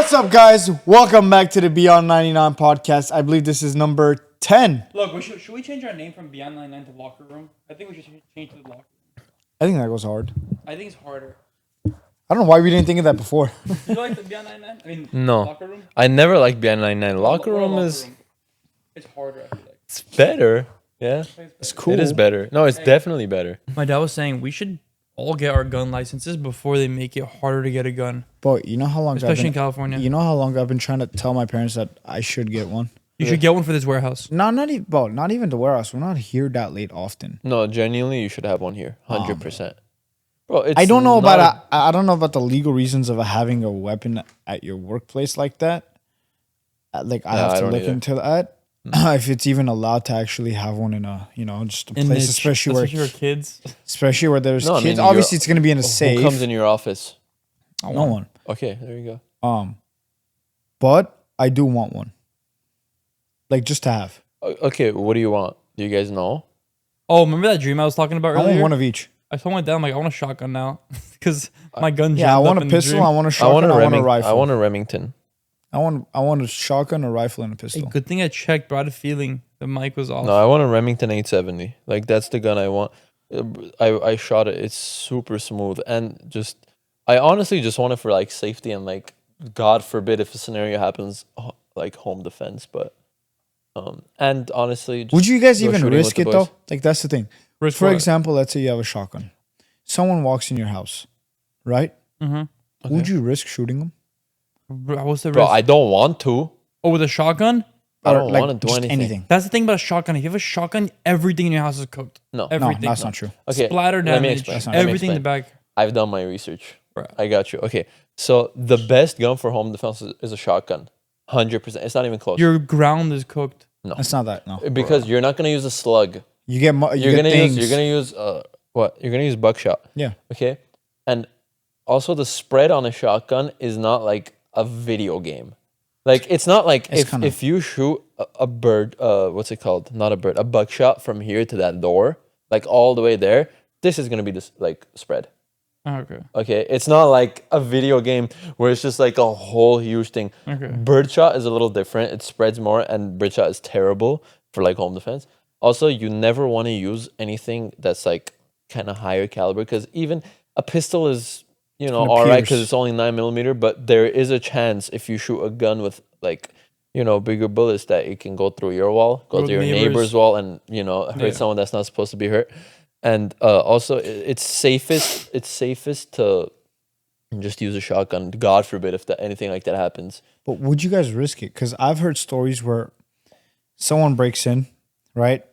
What's up, guys? Welcome back to the Beyond 99 podcast. I believe this is number 10. Look, should we change our name from Beyond 99 to Locker Room? I think we should change to the Locker Room. I think that goes hard. I think it's harder. I don't know why we didn't think of that before. You like the Beyond 99? I mean, No. Locker Room? I never liked Beyond 99. Locker room is... It's harder, I feel like. It's better. Yeah. It's cool. It is better. No, it's definitely better. My dad was saying we should all get our gun licenses before they make it harder to get a gun. But you know how long Especially in California. You know how long I've been trying to tell my parents that I should get one? You should get one for this warehouse. No, not even the warehouse. We're not here that late often. No, genuinely, you should have one here. 100%. Bro, it's I don't know not about I don't know about the legal reasons of having a weapon at your workplace like that. Like I have to look into that. If it's even allowed to actually have one in a, just a place, especially where kids, especially where there's No, I kids. mean, Obviously, it's gonna be in a safe. Who comes in your office? No one. Okay, there you go. But I do want one. Like just to have. Okay, what do you want? Do you guys know? Oh, remember that dream I was talking about I earlier? want one of each. I told my dad, I'm like, I want a shotgun now because my gun. Yeah, I want a pistol. I want a shotgun. I want a rifle. I want a Remington. I want a shotgun, a rifle, and a pistol. Hey, good thing I checked, bro. I had a feeling the mic was off. No, I want a Remington 870. Like that's the gun I want. I shot it. It's super smooth and just. I honestly just want it for like safety and like God forbid if a scenario happens like home defense, but and honestly, would you guys even shooting risk with it the boys. though? Like that's the thing. Risk For what? example, let's say you have a shotgun. Someone walks in your house, right? Mm-hmm. Would you risk shooting them? What's the bro, risk? I don't want to. Oh, with a shotgun? I don't like, want to do just anything. That's the thing about a shotgun. If you have a shotgun, everything in your house is cooked. No. Everything. No, that's not true. Okay, Splatter let me damage. explain. Everything in the back. I've done my research. Right. I got you. Okay, so the best gun for home defense is a shotgun. 100%. It's not even close. Your ground is cooked. No, It's not that. No, because you're not gonna use a slug. you get You're gonna things. use what? You're gonna use buckshot. Yeah. Okay, and also the spread on a shotgun is not like a video game. Like it's not like if you shoot a bird, what's it called? Not a bird, a buckshot from here to that door, like all the way there. This is gonna be this like spread. Okay. Okay, it's not like a video game where it's just like a whole huge thing. Okay. Birdshot is a little different. It spreads more, and birdshot is terrible for like home defense. Also, you never want to use anything that's like kind of higher caliber because even a pistol is all right because it's only 9mm, but there is a chance if you shoot a gun with like bigger bullets that it can go through your wall, go through your neighbor's wall, and hurt someone that's not supposed to be hurt. And also, it's safest to just use a shotgun. God forbid if anything like that happens. But would you guys risk it? Because I've heard stories where someone breaks in, right?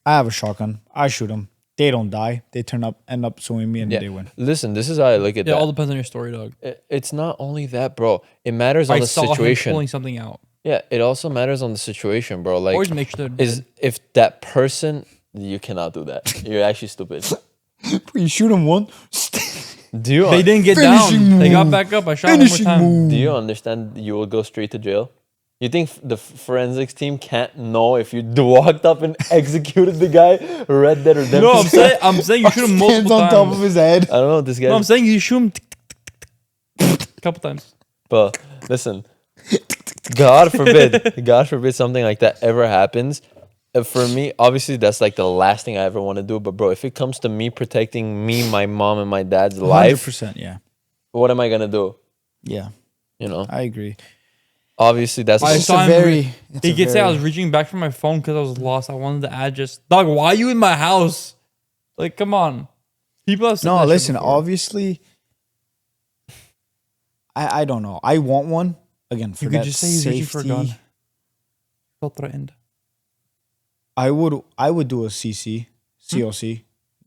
I have a shotgun. I shoot them. They don't die. They end up suing me, and they win. Listen, this is how I look at It that. all depends on your story, dog. It's not only that, bro. It matters on the saw situation. him pulling something out. Yeah, it also matters on the situation, bro. Like, Always make sure is if that person, you cannot do that. You're actually stupid. You shoot them one. Do you? They didn't get Finishing down. They got move. back up. I shot one more Finishing time. move. Do you understand? You will go straight to jail. You think the forensics team can't know if you walked up and executed the guy? Red Dead Redemption. No, I'm saying you shoot him Hands multiple on times. top of his head. I don't know this guy. No, I'm saying you shoot him a couple times. But listen, God forbid something like that ever happens. For me, obviously, that's like the last thing I ever want to do. But bro, if it comes to me protecting me, my mom, and my dad's life, 100%, yeah. what am I gonna do? Yeah, I agree. Obviously, that's I It's saw a him. very... He could say I was reaching back for my phone because I was lost. I wanted the address. Dog, why are you in my house? Like, come on. People have said No, that shit listen, before. obviously... I don't know. I want one. Again, for You that could just say he's reaching for a gun. safety. Felt threatened. I would do a CC. COC.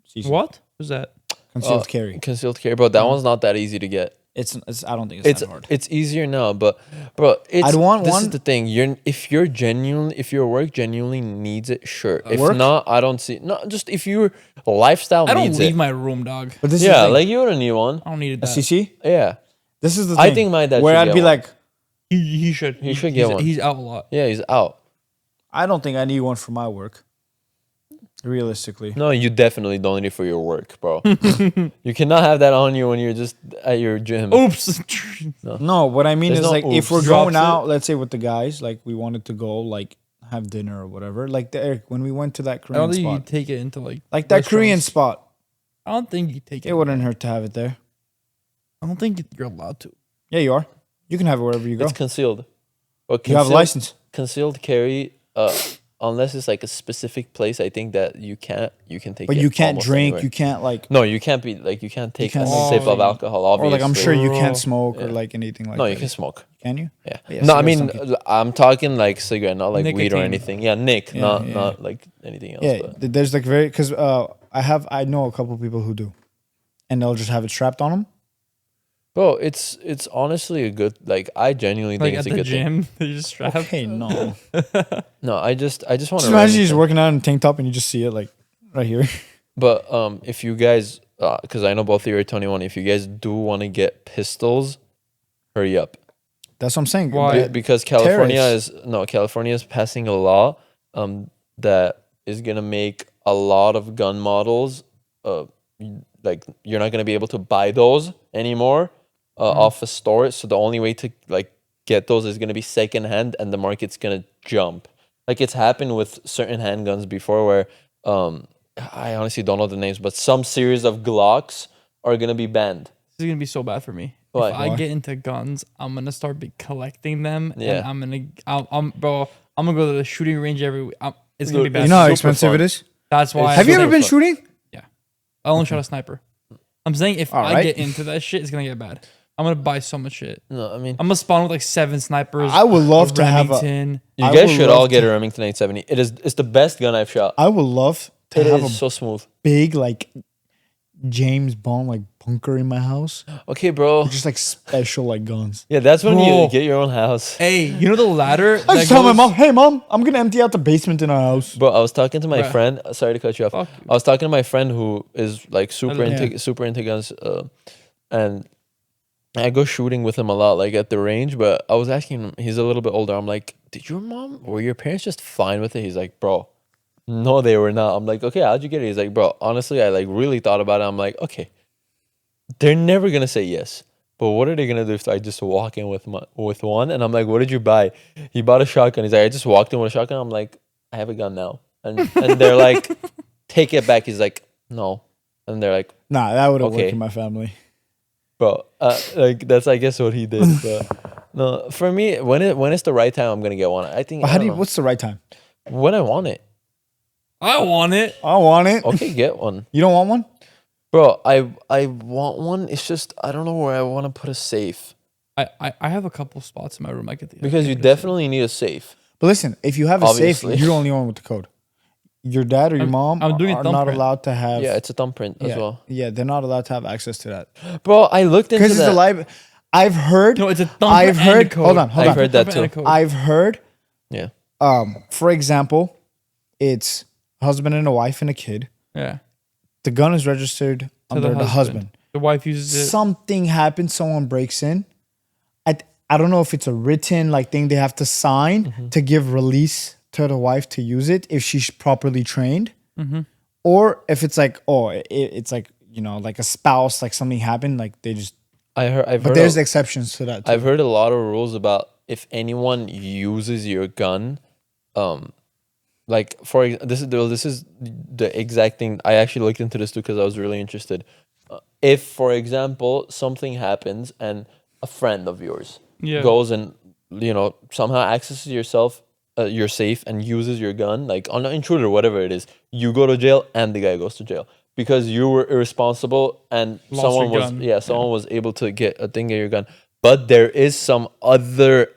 CC. What? Who's that? Concealed carry. concealed carry, but that one's not that easy to get. It's I don't think it's that hard. It's easier now, but bro, I'd want this one. is the thing. If your work genuinely needs it, sure. If Work? not, I don't see. No, just if your lifestyle I don't needs leave it. my room, dog. But this is Yeah, the thing. like you wouldn't need one. I don't need a that. CC. Yeah, This is the thing. I think my dad where should I'd get be one. like, He should. He should get one. He's out a lot. yeah, he's out. I don't think I need one for my work. Realistically. No, you definitely don't need it for your work, bro. You cannot have that on you when you're just at your gym. Oops. No, what I mean There's is no like if oops. we're Drops going out, let's say with the guys, like we wanted to go like have dinner or whatever. Like Eric, when we went to that I Korean don't think you spot, take it into like that Korean restaurants. spot, I don't think you take it. it wouldn't hurt to have it there. I don't think you're allowed to. Yeah, you are. You can have it wherever you go. It's concealed. But You have a license. Concealed carry, unless it's like a specific place, I think that you can take But it you can't almost drink. anywhere. You can't like, No, you can't be like you can't take can't, a like, sip of alcohol. or Obviously, like I'm sure you can't Bro. smoke or Yeah. like anything like No, that. you can smoke. Can you? Yeah. Oh, yeah, No, I cigarettes mean don't get- I'm talking like cigarette, not like weed or Nicotine. anything. Yeah, Nick, Yeah, not yeah. not like anything else. Yeah, But. there's like because I know a couple people who do, and they'll just have it strapped on them. Bro, it's honestly a good like I genuinely Like think at it's a the good thing. gym, they just strap. Okay, no. No, I just want Just to imagine you're just working out in a tank top and you just see it like right here. But if you guys because I know both of you are 21, if you guys do want to get pistols, hurry up. That's what I'm saying. Why? Because California is passing a law that is gonna make a lot of gun models like you're not gonna be able to buy those anymore off a store. So the only way to like get those is gonna be secondhand, and the market's gonna jump. Like it's happened with certain handguns before, where I honestly don't know the names, but some series of Glocks are gonna be banned. This is gonna be so bad for me. Why? If I Why? get into guns, I'm gonna start collecting them. Yeah. And I'm gonna go to the shooting range every week. It's gonna be bad. You know how Super expensive fun. it is. That's why. Have you super ever been fun. shooting? I only shot a sniper. I'm saying if I Alright. get into that shit, it's gonna get bad. I'm gonna buy so much shit. No, I mean I'm gonna spawn with like 7 snipers. I would love to have a. Remington. you I guys would should love all get to- a Remington 870. It's the best gun I've shot. I would love to It have a is so smooth. big like James Bond like bunker in my house. Okay, bro. Just like special like guns. Yeah, that's when Bro. you get your own house. Hey, you know the ladder? I that just tell my goes- mom, "Hey mom, I'm gonna empty out the basement in our house." Bro, I was talking to my Bruh. friend. Sorry to cut you off. Fuck you. I was talking to my friend who is like super Yeah. into guns, and I go shooting with him a lot, like at the range. But I was asking him, he's a little bit older. I'm like, did your mom or your parents just fine with it? He's like, bro, no, they were not. I'm like, okay, how'd you get it? He's like, bro, honestly, I like really thought about it. I'm like, okay, they're never gonna say yes. But what are they gonna do if I just walk in with one? And I'm like, what did you buy? He bought a shotgun. He's like, I just walked in with a shotgun. I'm like, I have a gun now. And they're like, take it back. He's like, no. And they're like, Nah, that would have Okay. worked in my family. bro, like that's I guess what he did. But no, for me, when it's the right time, I'm gonna get one. I think. But I how don't do you? know. What's the right time? When I want it? I want it. I want it. Okay, get one, You don't want one? bro. I want one. It's just I don't know where I want to put a safe I have a couple spots in my room I could. because you definitely need a safe. But listen, if you have a Obviously. safe, you're the only one with the code. Your dad or your mom I'm doing a are not thumbprint. allowed to have. Yeah, it's a thumbprint yeah, as well, yeah, they're not allowed to have access to that bro. I looked into because it's that. a live. I've heard. No, it's a thumbprint. I've and heard. a code. Hold on, hold I've on. heard that Thumbprint and too. a code. I've heard. Yeah, For example, it's husband and a wife and a kid. Yeah. The gun is registered under the husband. The wife uses it. Something happens. Someone breaks in. I don't know if it's a written like thing they have to sign to give release to the wife to use it if she's properly trained, or if it's like it's like like a spouse, like something happened, like they just. I've But heard there's exceptions to that too. I've heard a lot of rules about if anyone uses your gun, like this is the exact thing. I actually looked into this too because I was really interested. If, for example, something happens and a friend of yours Yeah. goes and somehow accesses your safe and uses your gun, like on an intruder, whatever it is, you go to jail and the guy goes to jail because you were irresponsible and Lost someone your was gun. someone was able to get a thing at your gun. But there is some other,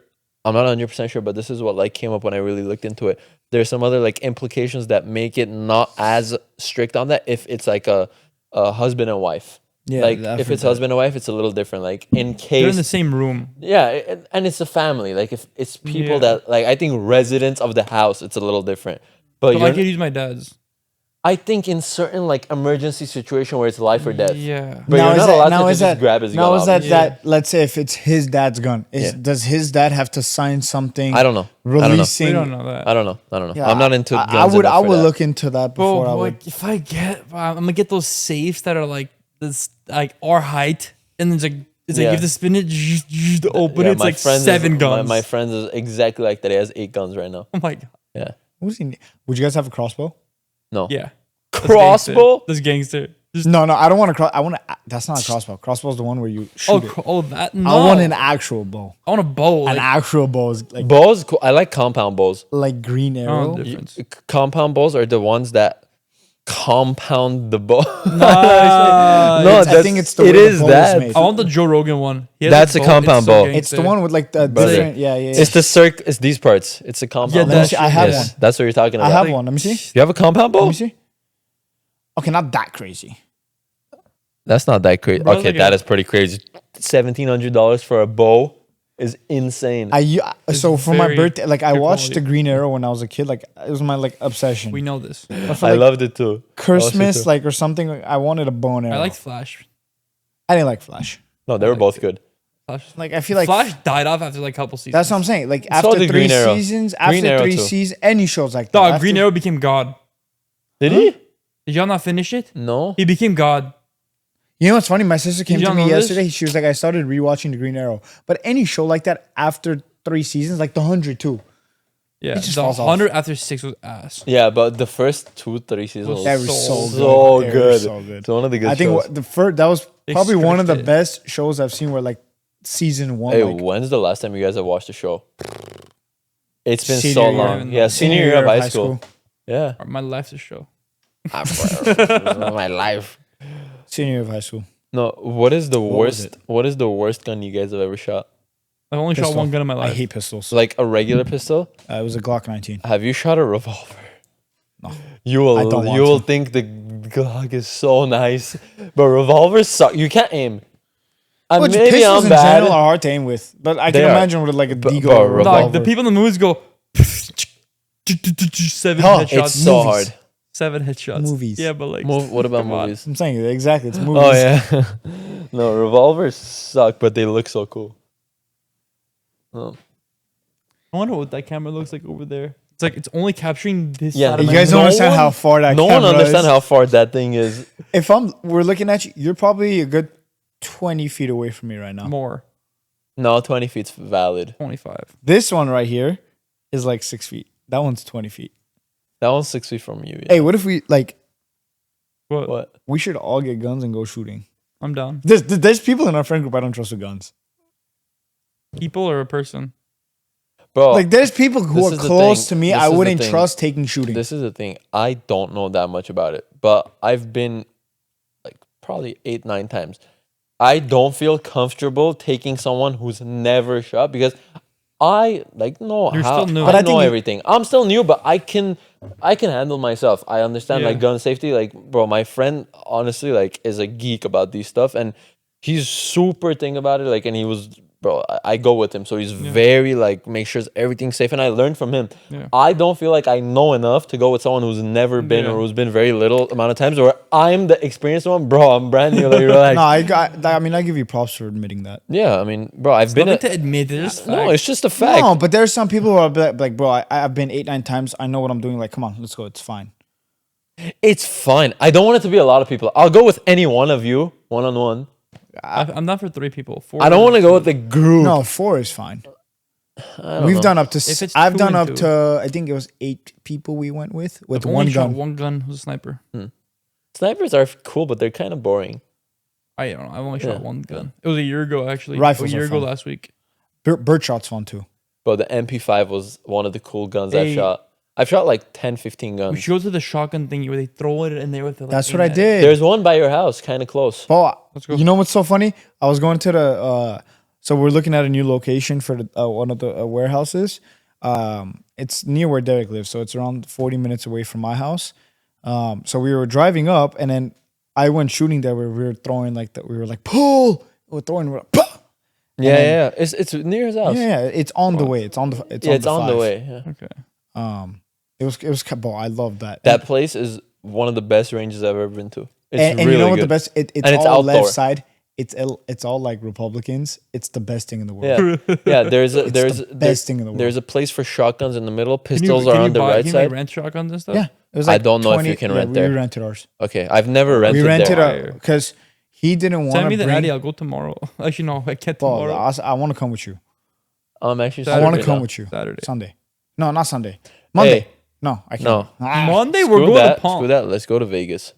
I'm not 100% sure, but this is what like came up when I really looked into it. There's some other like implications that make it not as strict on that if it's like a husband and wife. Yeah, like I've if heard it's that. husband and wife, it's a little different. Like in They're in case, the same room. yeah, and it's a family. Like if it's people Yeah. that like I think residents of the house, it's a little different. But But I you're could use my dad's. I think in certain like emergency situation where it's life or death. Yeah. But you're not allowed to just grab his gun. Now is that obviously. let's say if it's his dad's gun, does his dad have to sign something? I don't know. Releasing. We don't know that. I don't know. Yeah, I'm not into guns. I would look into that before I would. Like, if I get, I'm gonna get those safes that are like this, like our height, and it's like you have to spin it to open it. It's like 7 guns. My friend is exactly like that. He has 8 guns right now. Oh my god. Yeah. Would you guys have a crossbow? No. Yeah. Crossbow? This gangster. No, I don't want a cross. I want to. That's not a crossbow. Crossbow's the one where you shoot it. That. No. I want an actual bow. I want a bow. An actual bow is like Bows? Cool. I like compound bows. like green arrow. difference. Compound bows are the ones that compound the bow. No, I think it's the way it the is bow that. made. I want the Joe Rogan one. He has That's a bow. compound bow. It's the one with like the different. Yeah. It's the it's these parts. It's a compound Yeah, bow. I have Yeah. one. That's what you're talking I about. have one. Let me see. You have a compound bow? Let me see. Okay, not that crazy. That's not that crazy. Bro, Okay, like that is pretty crazy. $1,700 for a bow is insane. So for my very birthday, like I good watched quality. the Green Arrow when I was a kid. Like it was my like obsession. We know this. But for, I like, loved it too. Christmas, too. like or something. Like, I wanted a bow and arrow. I liked Flash. I didn't like Flash. No, they were both good. Flash. Like I feel like Flash died off after like a couple seasons. that's what I'm saying. Like called after the 3 Green Arrow. seasons, Green Arrow after 3 too. seasons, any shows like that. Dog, after- Green Arrow became God. Did he? Did y'all not finish it? No. He became God. You know what's funny? My sister came Did to y'all me know this? yesterday. She was like, I started rewatching the Green Arrow. But any show like that after 3 seasons, like the 100 too. Yeah, It just the falls off. 100 after 6 was ass. Yeah, but the first 2-3 seasons They was were so so good. They were good. so good. It's one of the good I think shows. the first that was They probably one of the scripted it. best shows I've seen. Where like season 1, Hey, like when's the last time you guys have watched the show? It's been Senior so year. long. Yeah, senior year of high school. Yeah. My life's a show. My life. senior year of high school. No, what is the was worst? it? What is the worst gun you guys have ever shot? I've only shot Pistol. one gun in my life. I hate pistols. Like a regular pistol? It was a Glock 19. Have you shot a revolver? No. You I don't will. want You will to. think the Glock is so nice, but revolvers suck. You can't aim. Which Maybe pistols I'm in bad. general are hard to aim with, but I They can are. imagine with like a But- Deagle but or a revolver- Dog, the people in the movies go 7 Huh, headshots. It's so Movies. hard. 7 headshots. Movies. Yeah, but like, What about come on. movies? I'm saying exactly. It's movies. Oh yeah. No, revolvers suck, but they look so cool. Oh. I wonder what that camera looks like over there. It's like it's only capturing this. Yeah. side of You my guys don't No understand one- how far that No camera one understands is. how far that thing is. If we're looking at you, you're probably a good 20 feet away from me right now. more. No, 20 feet's valid. 25. This one right here is like 6 feet. That one's 20 feet. That one's 6 feet from you. Yeah. Hey, what if we like? What? We should all get guns and go shooting. I'm down. There's people in our friend group I don't trust with guns. People or a person? Bro, Like there's people who this are is the close thing. to me. This I is the wouldn't thing. trust taking shooting. this is the thing. I don't know that much about it, but I've been like probably 8-9 times. I don't feel comfortable taking someone who's never shot because I like know You're how still new. I But I know think you- everything. I'm still new, but I can handle myself. I understand like Yeah. gun safety. Like, bro, my friend honestly like is a geek about these stuff, and he's super thing about it. Like, and he was, bro, I go with him, so he's very like make sure everything's safe, and I learned from him. Yeah. I don't feel like I know enough to go with someone who's never been Yeah. or who's been very little amount of times, or I'm the experienced one, bro. I'm brand new. Like, relax. No, I mean I give you props for admitting that. Yeah, I mean, bro, I've been. Nothing to admit. It's just No, fact. it's just a fact. No, but there's some people who are like, bro, I've been 8-9 times. I know what I'm doing. Like, come on, let's go. It's fine. It's fine. I don't want it to be a lot of people. I'll go with any one of you, one on one. I'm down for 3 people. 4. I don't want to go with the group. No, 4 is fine. I don't We've know. done up to. If it's I've 2 done and up 2. to. I think it was 8 people we went with I've one only shot gun. one gun. Who's a sniper? Snipers are cool, but they're kind of boring. I don't know. I've only Yeah. shot one gun. It was a year ago actually. Rifles a year are ago fun. last week. Birdshot's fun too. But the MP5 was one of the cool guns I've Hey. shot. I've shot like 10, 15 We guns. should go to the shotgun thingy where they throw it in there with the. Like, That's what I aim at it. did. There's one by your house, kind of close. Bro, Let's go. you know what's so funny? I was going to the. So we're looking at a new location for the, one of the warehouses. It's near where Derek lives, so it's around 40 minutes away from my house. So we were driving up, and then I went shooting there where we were throwing like that. We were like pull. We're throwing. We're like, "Puh!" Yeah. It's near his house. Yeah, it's on the way. It's on the. It's on the 5. way. Yeah. Okay. It was. Bro, I love that. That place is one of the best ranges I've ever been to. It's and really you know what good. the best? It's all outdoor. left side. It's all like Republicans. It's the best thing in the world. Yeah. There's the best thing in the world. There's a place for shotguns in the middle. Pistols are on the right side. Can you rent shotguns and stuff? Yeah, it was like I don't know if you can rent there. We rented ours. Okay, I've never rented. We rented there. because he didn't want to Send me the bring. ID. I'll go tomorrow. Actually, no, I can't Well, tomorrow. I want to come with you. Actually, I want to Saturday come now. with you. Saturday. Sunday. No, not Sunday. Monday. Hey. No, I can't. No. Monday we're Screw going that. to Palm. Screw that. Let's go to Vegas.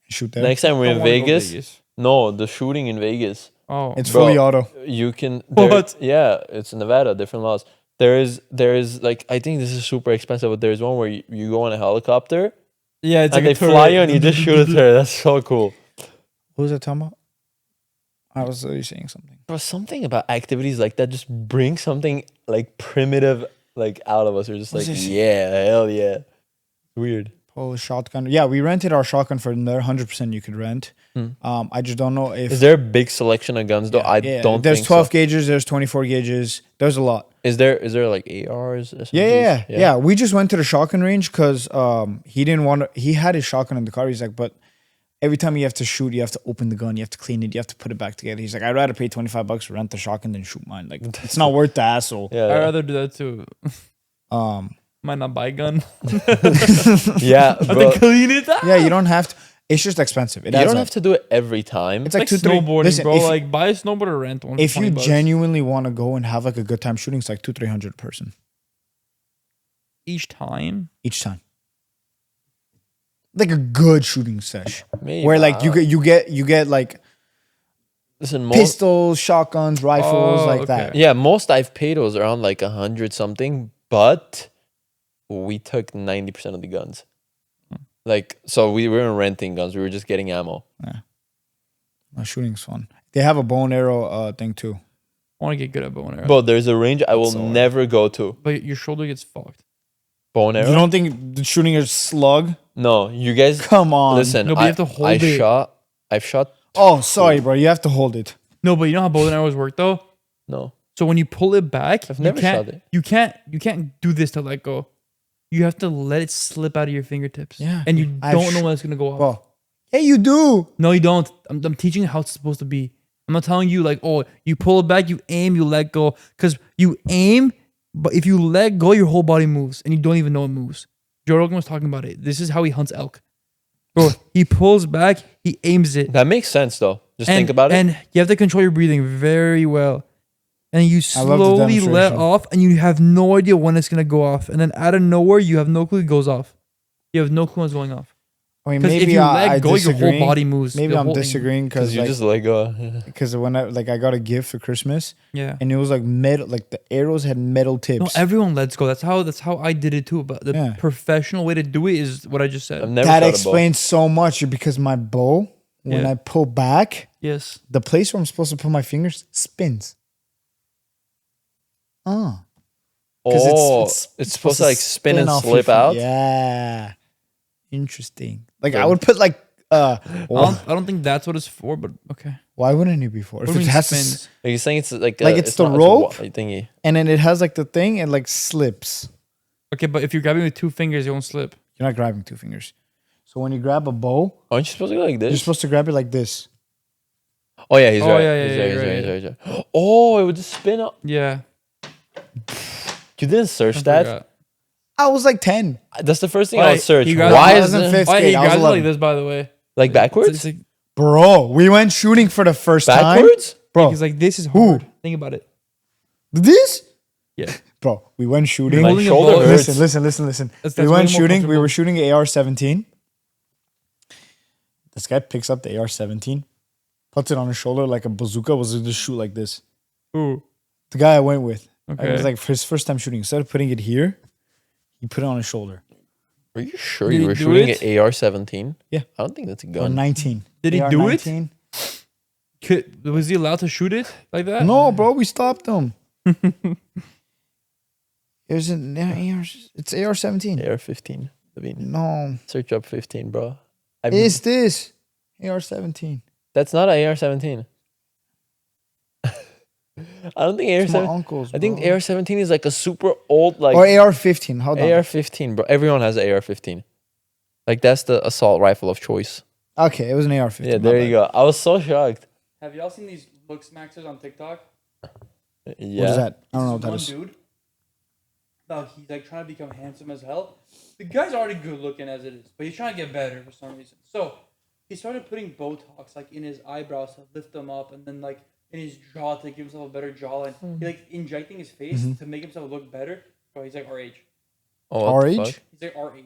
Shoot there. Next time we're in Don't wanna go Vegas. No, the shooting in Vegas. Oh, It's Bro. fully auto. You can. What? Yeah, it's in Nevada. Different laws. There is like, I think this is super expensive, but there's one where you go on a helicopter yeah, it's and like they fly you and you just shoot a turret. That's so cool. What was I talking about? I was saying something. Bro, something about activities like that just bring something like primitive like out of us. We're just What's like, this? yeah, hell yeah. Weird. Polish shotgun. Yeah, we rented our shotgun for there. 100% you could rent. I just don't know if Is there a big selection of guns though? I don't There's think 12 so. gauges. There's 24 gauges. There's a lot. Is there like ARs? SMGs? Yeah. We just went to the shotgun range because he didn't want to. He had his shotgun in the car. He's like, but every time you have to shoot, you have to open the gun, you have to clean it, you have to put it back together. He's like, I'd rather pay $25 to rent the shotgun than shoot mine. Like, it's not worth the hassle. Yeah. I'd rather do that too. Might not buy a gun. Yeah, Have bro. to clean it. Yeah, you don't have to. It's just expensive. You don't have to do it every time. It's Like like 2-3. snowboarding, Listen, bro. if, Like buy a snowboard or rent one. if for you $20 genuinely want to go and have like a good time shooting, it's like 200-300 a person each time. each time. Like a good shooting sesh, Maybe where like not. you get like Listen, most pistols, shotguns, rifles, Oh, like okay. that. yeah, most I've paid was around like 100 something, but we took 90% of the guns. Like, so we weren't renting guns; we were just getting ammo. Shooting's fun. They have a bow and arrow thing too. I want to get good at bow and arrow. But there's a range I will That's all right. never go to. But your shoulder gets fucked. Bow and arrow? You don't think the shooting is slug? No, you guys. Come on. Listen, No, but you have to hold it. I've shot. Oh, sorry, bro. You have to hold it. No, but you know how bow and arrows work though. No, So when you pull it back, I've never shot it. You can't do this to let go. You have to let it slip out of your fingertips. Yeah. And you I've don't know when it's gonna go off. Bro. Yeah, you do. No, you don't. I'm teaching you how it's supposed to be. I'm not telling you like, oh, you pull it back, you aim, you let go. Because you aim, but if you let go, your whole body moves and you don't even know it moves. Joe Rogan was talking about it. This is how he hunts elk. Bro, he pulls back, he aims it. that makes sense though. Just think about it. And you have to control your breathing very well. And you I love the slowly let demonstration. off and you have no idea when it's going to go off. And then out of nowhere, you have no clue it goes off. You have no clue when it's going off. I mean, Because if maybe you I let go, your disagree. whole body moves. Maybe Your I'm whole- disagreeing Because because you like, just let go. because when I got a gift for Christmas Yeah. and it was like metal, like the arrows had metal tips. No, everyone lets go. That's how I did it too. But the Yeah. professional way to do it is what I just I've said. never that shot a bow. explains so much because my bow, when Yeah. I pull back, Yes. the place where I'm supposed to put my fingers spins. Oh, 'Cause it's supposed to like spin and off your slip finger. out. Yeah. Interesting. Like I Good. would put like I don't think that's what it's for, but okay. why wouldn't it be for? What If do you it mean has to spins? Are you saying it's like it's the not- rope? a thingy? and then it has like the thing and like slips. Okay, but if you're grabbing with 2 fingers, you won't slip. You're not grabbing 2 fingers. So when you grab a bow, Aren't you supposed to go like this? you're supposed to grab it like this. Oh yeah, he's Oh, right. yeah, He's yeah, right. you're He's right. He's right. He's right. Oh, it would just spin up. Yeah. You didn't search I that. forgot. I was like 10. That's the first thing Why? I would search. You guys- Why I is was in it fifth Oh, yeah, grade. you I was guys are like 11. this, by the way. like backwards? It's like, Bro, we went shooting for the first time. Backwards? Bro, it's like this is Who? hard. Think about it. this? Yeah. Bro, we went shooting. My holding a shoulder ball- hurts. Listen. That's We way went more shooting. We were comfortable. shooting AR-17. This guy picks up the AR-17, puts it on his shoulder like a bazooka. Was just shoot like this. Ooh. The guy I went with. Okay. It was like for his first time shooting. Instead of putting it here, he put it on his shoulder. Are you sure Did you he were do shooting it? an AR-17? Yeah. I don't think that's a Or gun. 19. Did he do it? AR-19. Was he allowed to shoot it like that? No, bro, we stopped him. It was an it's AR-17. AR-15. I mean, No, search up 15, bro. it's this AR-17. That's not an AR-17. I don't think It's my AR-17. uncle's. I think bro. AR-17 is like a super old like or AR-15. Hold on. AR-15, bro. Everyone has an AR-15. Like that's the assault rifle of choice. Okay, it was an AR-15. Yeah, there you go. I was so shocked. Have y'all seen these Looksmaxxers on TikTok? Yeah. What is that? I don't know what that One is. dude. No, he's like trying to become handsome as hell. The guy's already good looking as it is, but he's trying to get better for some reason. So he started putting Botox like in his eyebrows to lift them up, and then like in his jaw to give himself a better jawline. He like injecting his face to make himself look better. Bro, he's like our age. Oh, Our age? He's like our age.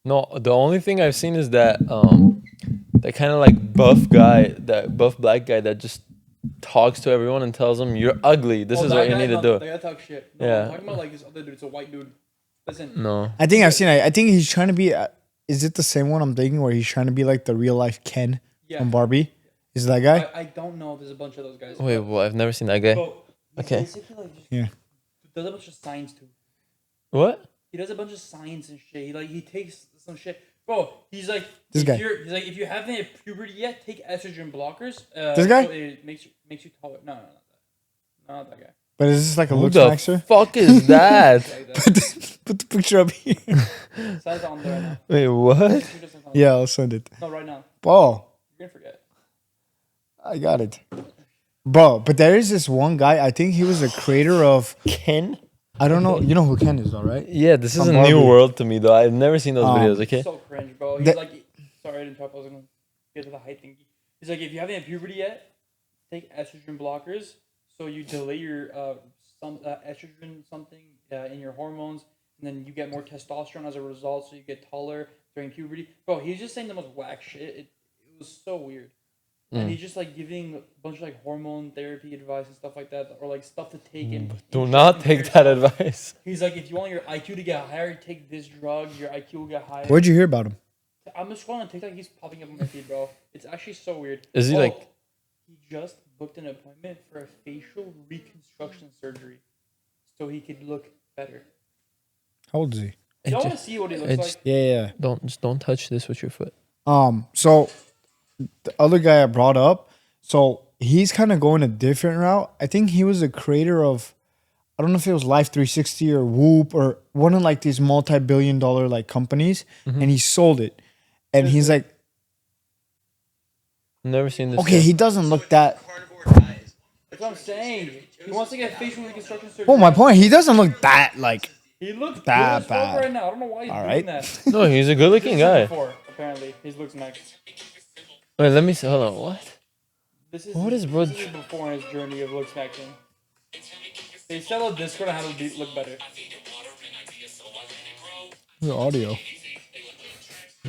No, the only thing I've seen is that that kind of like buff guy, that buff black guy that just talks to everyone and tells them you're ugly. This is what you need to do. That guy talks shit. No, Yeah. I'm talking about like this other dude. It's a white dude. Listen. No. I think I've seen it. I think he's trying to be. Is it the same one I'm thinking, where he's trying to be like the real life Ken from Barbie? Is it that guy? I don't know. There's a bunch of those guys. Wait, well, I've never seen that guy. Bro, he's Okay. basically like just Yeah. does a bunch of science too. What? He does a bunch of science and shit. He takes some shit. Bro, he's like This guy. He's like, if you haven't hit puberty yet, take estrogen blockers. This guy? So it makes you taller. No, not that. Not that guy. But is this like a Who Looksmaxxer? the fuck is that? Like that. Put the picture up here. Send it on there now. Wait, what? Yeah, I'll send it. No, right now. Oh, You're gonna forget. I got it. Bro, but there is this one guy. I think he was the creator of. Ken? I don't know. You know who Ken is, though, right? Yeah, this is From a new Barbie. world to me though. I've never seen those videos. Okay. So cringe, bro. He's That- like, sorry, I didn't talk. I was gonna get to the height thingy. He's like, if you haven't hit puberty yet, take estrogen blockers. So you delay your some estrogen something in your hormones, and then you get more testosterone as a result. So you get taller during puberty. Bro, he's just saying the most whack shit. It was so weird. And he's just like giving a bunch of like hormone therapy advice and stuff like that, or like stuff to take in. Do not take that advice. He's like, if you want your IQ to get higher, take this drug. Your IQ will get higher. Where'd you hear about him? I'm just scrolling on TikTok. He's popping up on my feed, bro. It's actually so weird. Is he like? He just booked an appointment for a facial reconstruction surgery, so he could look better. How old is he? Y'all want to see what he looks like? Yeah. Don't touch this with your foot. So the other guy I brought up, so he's kind of going a different route. I think he was the creator of, I don't know if it was Life 360 or Whoop or one of like these multi-billion-dollar like companies, and he sold it. And he's like, Never seen this. okay, guy. he doesn't look that. That's what I'm saying. He wants to get facial reconstruction surgery. Oh, my point. He doesn't look that like. He looks good That as fuck bad. right now. I don't know why he's All doing right. that. No, he's a good-looking This is guy. before, apparently, he looks nice. Wait, let me see. Hold on. What? This is What is bro? This is before in his journey of looks maxing. They said on Discord on how to look better. The audio.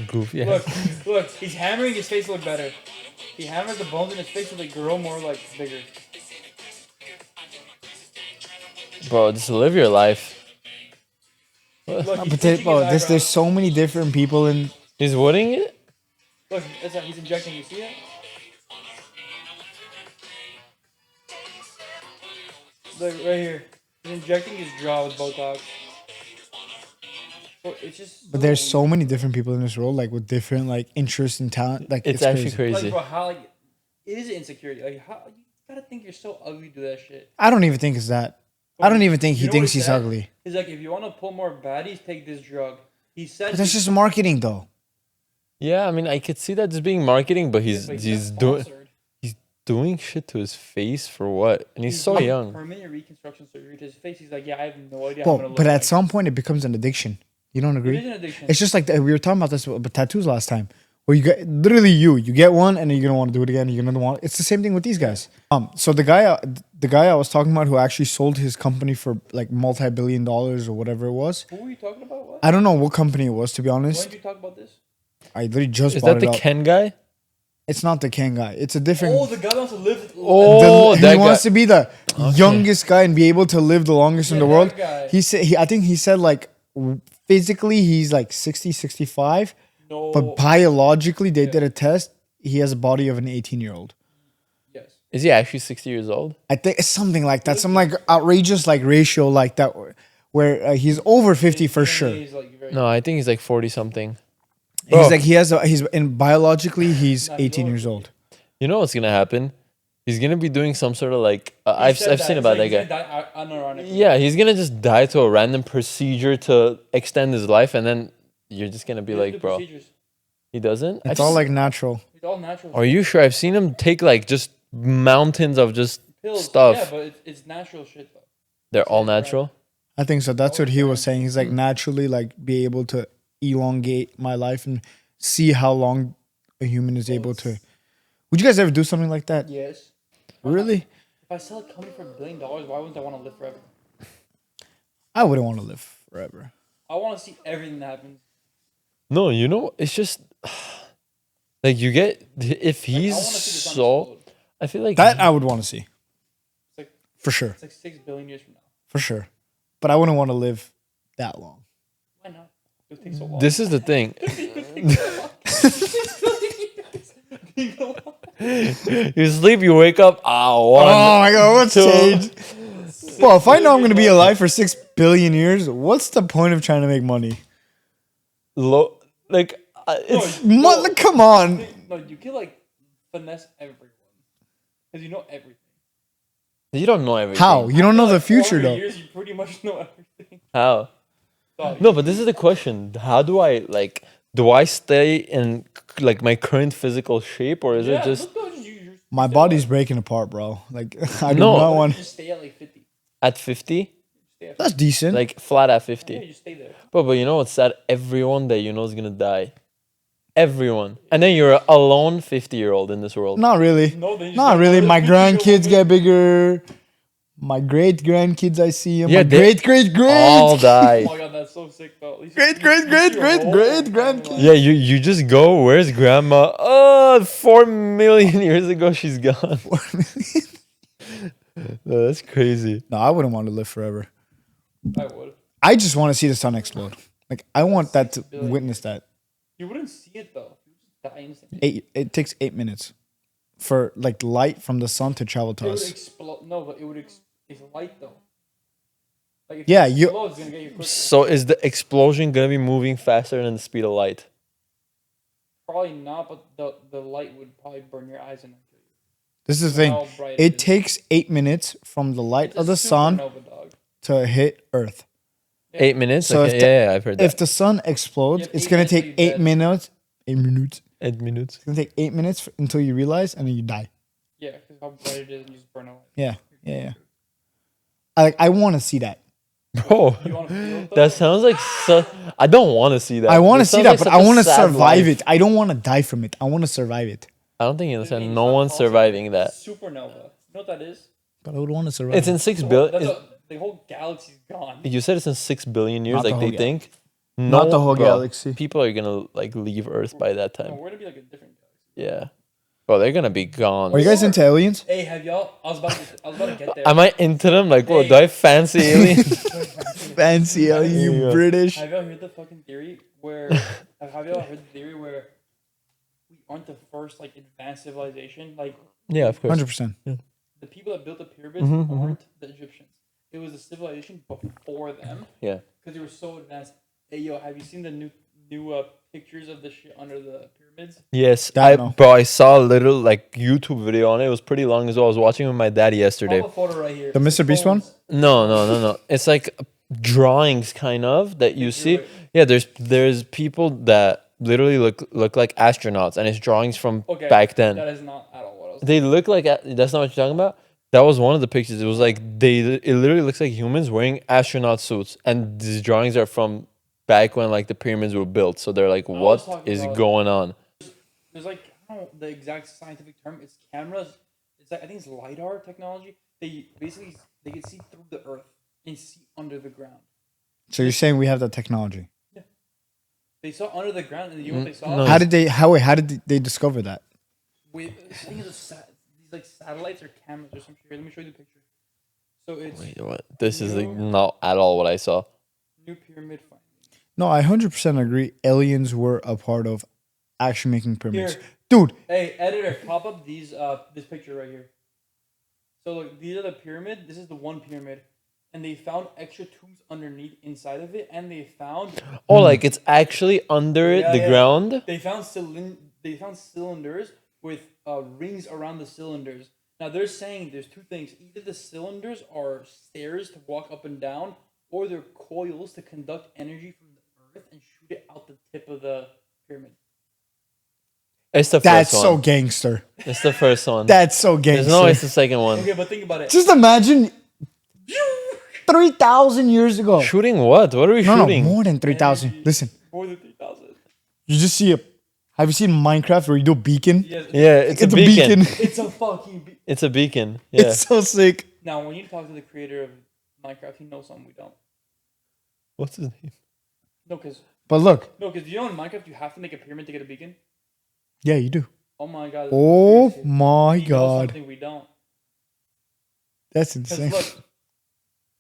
Goofy. Yeah. Look, he's hammering his face to look better. He hammers the bones in his face so they grow more like bigger. Bro, just live your life. Look, he's But pinching bro, his there's eyebrows. so many different people in. He's wooding it. Look, that's how he's injecting. You see it? Look right here. He's injecting his jaw with Botox. Bro, it's just. But there's so many different people in this world, like with different like interests and talent. Like It's actually crazy. Like, bro, how like it is insecurity. Like, how you gotta think you're so ugly to do that shit. I don't even think it's that. I don't even think he You know thinks what he's said? ugly. He's like, if you want to pull more baddies, take this drug. He said. But that's just marketing, though. Yeah, I mean, I could see that just being marketing, but he's But he's not doing sponsored. doing shit to his face for what? And he's so doing young. Permanent reconstruction surgery to his face. He's like, yeah, I have no idea. How I'm Well, gonna but look at like. some point, it becomes an addiction. You don't It agree? is an addiction. It's just like we were talking about this with tattoos last time, where you get literally you get one and then you're gonna want to do it again. You're gonna want. It's the same thing with these guys. So the guy I was talking about who actually sold his company for like multi-billion dollars or whatever it was. Who were you talking about? What? I don't know what company it was, to be When honest. did you talk about this? I literally just Is bought that the it up. Ken guy? It's not the Ken guy. It's a different. Oh, the guy wants to live. Oh, he that wants guy. to be the youngest guy and be able to live the longest in Yeah, the world. that guy. He said I think he said like physically he's like 60, 65, No. but biologically they did a test. He has a body of an 18-year-old. Yes. Is he actually 60 years old? I think it's something like that. Some like outrageous like ratio like that where he's over 50 for sure. He's like very. No, I think he's like 40 something. He's like he's and biologically he's 18 years old. You know what's gonna happen? He's gonna be doing some sort of like I've said seen He's about like, that he's guy. gonna die unironically. Yeah, he's gonna just die to a random procedure to extend his life, and then you're just gonna be He like, did bro. procedures. He doesn't? It's all like natural. It's all natural. Are you sure? I've seen him take like just mountains of just pills? stuff. Yeah, but it's natural shit though. They're all natural? I think so. That's what he was saying. He's like naturally like be able to elongate my life and see how long a human is able to. Would you guys ever do something like that? Yes. Really? If I sell a company for $1 billion, why wouldn't I want to live forever? I wouldn't want to live forever. I want to see everything that happens. No, you know, it's just like you get if he's I wanna see the sun so. explode. I feel like That I would want to see. It's like For sure. it's like 6 billion years from now. For sure. But I wouldn't want to live that long. Why not? It takes so long. this is the thing. You sleep, you wake up. Oh my god, what's changed? Well, if I know I'm going to be alive for 6 billion years, what's the point of trying to make money? Like it's Come on. No, you can like finesse everyone because you know everything. you don't know everything. How? You don't know the future 400 though. years, you pretty much know everything. How? Dog, No, but this is the question. How do I like? Do I stay in like my current physical shape, or is it just look, you My body's breaking apart, bro. Like I do No. not want. just stay at like 50. at 50? That's decent. Like flat at Yeah, 50. you just stay there. But you know what's sad? Everyone that you know is gonna die. Everyone, and then you're a alone 50-year-old in this world. Not really. No, then you Not just really. go My to the grandkids future. get bigger. My great grandkids, I see them. Yeah, My they great all die. Oh my god, that's so sick though. At least Great, you great, see great, your great, whole great family grandkids. life. Yeah, you just go. Where's grandma? Oh, 4 million years ago, she's gone. No, that's crazy. No, I wouldn't want to live forever. I would. I just want to see the sun explode. Like I want that to 6 billion witness that. You wouldn't see it though. You would just die instantly. It takes 8 minutes for like light from the sun to travel It to would us. explode. No, but it would. It's light though. Like if Yeah, it you- explodes, it's gonna get you quicker. So is the explosion gonna be moving faster than the speed of light? Probably not, but the light would probably burn your eyes and kill you. This is the thing. How bright It is. takes 8 minutes from the light It's a of the sun supernova, dog. to hit Earth. 8 minutes? So Okay, if the- yeah, I've heard that. If the sun explodes, You have it's 8 gonna minutes till take you're 8 dead. minutes. 8 minutes. 8 minutes. It's gonna take 8 minutes until you realize, and then you die. Yeah, because how bright it is, and you just burn away. Yeah. I want to see that. Bro, You want to feel it though? that sounds like so. I don't want to see that. I want to That see sounds that, like but such I a want to sad survive life. it. I don't want to die from it. I want to survive it. I don't think you It's understand. not No one's possible. surviving that. Supernova. You know what that is? But I would want to survive. It's in it. 6 That's billion. the whole galaxy's gone. You said it's in 6 billion years. Not the Like whole they think. Not the whole bro, galaxy. People are gonna like leave Earth by that No, time. we're gonna be like a different galaxy. Yeah. Bro, they're gonna be gone. Are you guys into aliens? Hey, have y'all? I was about to get there. Am I into them? Like, what? Hey. Do I fancy aliens? Fancy alien, you Yeah. British. Have y'all heard the fucking theory where? have y'all heard the theory where we aren't the first like advanced civilization? Like Yeah, of course. 100%. the people that built the pyramids Mhm, aren't the Egyptians. It was a civilization before them Yeah. because they were so advanced. Hey yo, have you seen the new pictures of the shit under the pyramids? Yes, That no. bro, I saw a little like YouTube video on it. It was pretty long as well. I was watching with my dad yesterday. Pop a photo right here. The Mr. Beast one? No. It's like drawings kind of that you see. it. Yeah, there's people that literally look like astronauts, and it's drawings from Okay, back then. that is not at all what I was. They look like that's not what you're talking about. That was one of the pictures. It was like it literally looks like humans wearing astronaut suits, and these drawings are from back when like the pyramids were built. So they're like, was what talking is about- going on? There's like I don't know the exact scientific term. It's cameras. It's like I think it's lidar technology. They basically they can see through the earth and see under the ground. So you're saying we have that technology? They saw under the ground, and you know what they saw? no. How did they discover that? With I think it's these like satellites or cameras or some shit. Let me show you the picture. So it's Wait, what? This is like not at all what I saw. new pyramid finding. No, I 100% agree. Aliens were a part of actually making pyramids. Here. Dude, Hey, editor, pop up this picture right here. So look, these are the pyramid. This is the one pyramid, and they found extra tubes underneath inside of it, and they found Oh, like it's actually under Yeah, the yeah. ground. they found cylinders with rings around the cylinders. Now they're saying there's two things: either the cylinders are stairs to walk up and down, or they're coils to conduct energy from the earth and shoot it out the tip of the pyramid. It's the That's first so one. gangster. It's the first one. That's so gangster. There's no way it's the second one. Okay, but think about it. Just imagine 3,000 years ago. Shooting what? What are we No, shooting? more than 3,000. Listen, More than 3,000. you just see a. Have you seen Minecraft where you do a beacon? Yes. Yeah, it's a beacon. It's a fucking. It's a beacon. Yeah. It's so sick. Now, when you talk to the creator of Minecraft, he knows something we don't. What's his name? No, because But look, you know in Minecraft you have to make a pyramid to get a beacon. yeah, you do. Oh my god. Oh seriously. my He knows god, something we don't. that's 'Cause insane. look,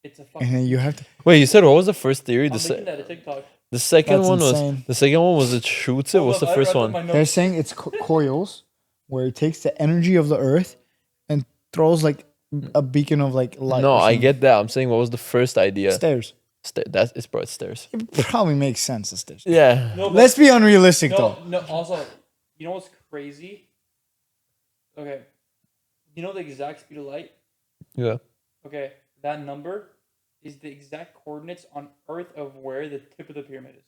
it's a fucking. And then you have to. Wait, you said what was the first theory? I'm The, making that a TikTok. the second That's one insane. was it shoots it. What's the first one? They're saying it's coils, where it takes the energy of the Earth and throws like a beacon of like light. No, or I something. get that. I'm saying what was the first idea? Stairs. That's it's bro. It's stairs. It probably makes sense. The stairs. Yeah. No, but, Let's be unrealistic though. no. Also, you know what's crazy? Okay, you know the exact speed of light. Yeah. Okay, that number is the exact coordinates on Earth of where the tip of the pyramid is.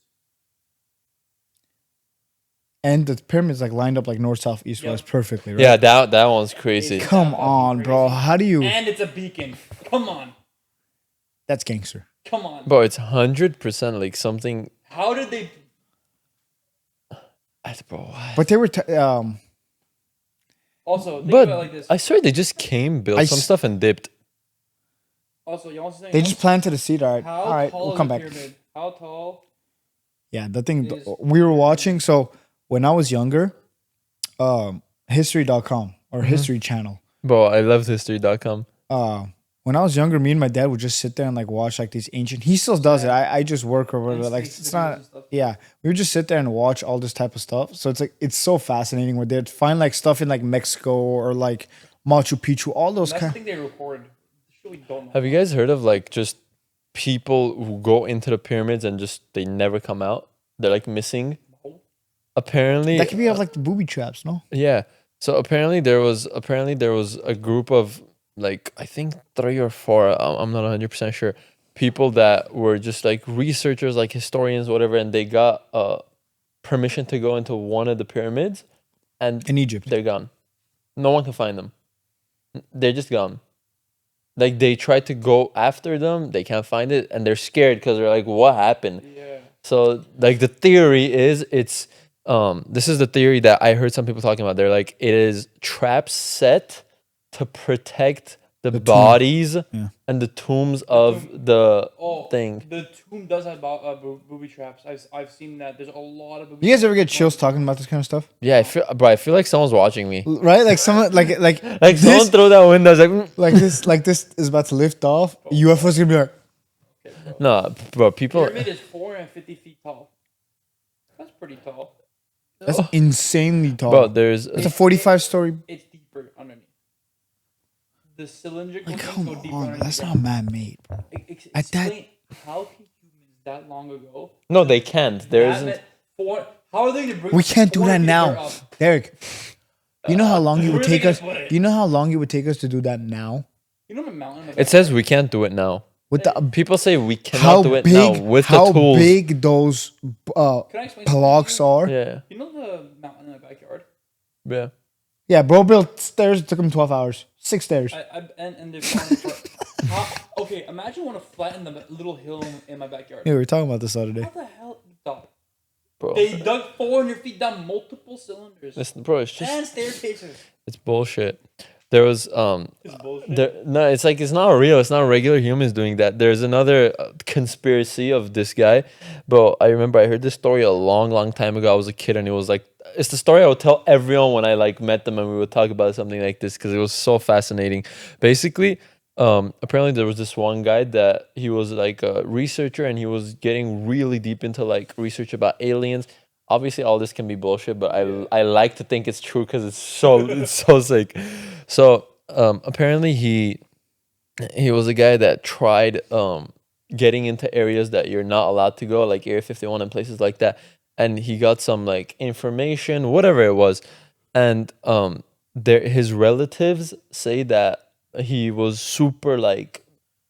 And the pyramid's like lined up like north, south, east, Yep. west perfectly, right? Yeah. That one's crazy. It's Come that on, fucking bro. crazy. How do you? And it's a beacon. Come on. That's gangster. Come on. Bro, it's 100% like something. How did they? Bro, what? But they were. Also, think But about it like this. I swear they just came, built some stuff, and dipped. Also, you want to say They just planted a seed. All right. how All right. tall We'll is come the back. pyramid? How tall? Yeah, the thing Is- we were watching. So when I was younger, history.com or History Channel. Bro, I loved history.com. When I was younger, me and my dad would just sit there and like watch like these ancient. He still does it. I just work or whatever. Like Space it's videos not. and stuff. Yeah, we would just sit there and watch all this type of stuff. So it's like it's so fascinating where they'd find like stuff in like Mexico or like Machu Picchu, all those That's the kind. thing they recorded. They really don't know. Have you guys heard of like just people who go into the pyramids and just they never come out? They're like missing. No. Apparently, That could be of like the booby traps, no? yeah. So apparently there was a group of like I think 3 or 4. I'm not 100% sure. People that were just like researchers, like historians, whatever, and they got permission to go into one of the pyramids, and In Egypt. they're gone. No one can find them. They're just gone. Like they tried to go after them, they can't find it, and they're scared because they're like, "What happened?" Yeah. So like the theory is it's this is the theory that I heard some people talking about. They're like it is traps set to protect the tomb. bodies Yeah. and the tombs of the Oh, thing. The tomb does have booby traps. I've seen that. There's a lot of booby. You guys ever get traps. chills talking about this kind of stuff? Yeah, I feel like someone's watching me. Right? Like someone like Like this, someone throw that window. I was like, like this is about to lift off. UFO's gonna be like, Okay, bro. no, bro. People. Pyramid is 450 feet tall. That's pretty tall. that's insanely tall. Bro, there's It's a 45-story. It's deeper underneath. The cylindrical Like, things come go deeper on, underneath. that's not man-made. Bro. At that- Explain how can humans that long ago? no, they can't. There have isn't. it how are they going to bring? We can't do 4 that feet now, up? Derek. You know how long it would Where are they take us. gonna put it? You know how long it would take us to do that now. You know the mountain. It says we can't do it now. With the People say we cannot how do it big, now with how the tools. big those Can I explain something to blocks you? are. Yeah, You know the mountain in the backyard. yeah. Yeah, bro built stairs. It took him 12 hours. 6 stairs. And they're falling apart. Okay, imagine want to flatten the little hill in my backyard. Yeah, we were talking about this the other day. How the hell? Stop. Bro, They dug 400 feet down multiple cylinders listen, bro, it's just and staircases. it's bullshit. There was It's bullshit. no, it's like it's not real. It's not regular humans doing that. There's another conspiracy of this guy, bro. I remember I heard this story a long time ago. I was a kid, and it was like it's the story I would tell everyone when I like met them, and we would talk about something like this because it was so fascinating. Basically, apparently there was this one guy that he was like a researcher, and he was getting really deep into like research about aliens. Obviously, all this can be bullshit, but I like to think it's true because it's so sick. So apparently he was a guy that tried getting into areas that you're not allowed to go, like Area 51 and places like that. And he got some like information, whatever it was, and his relatives say that he was super like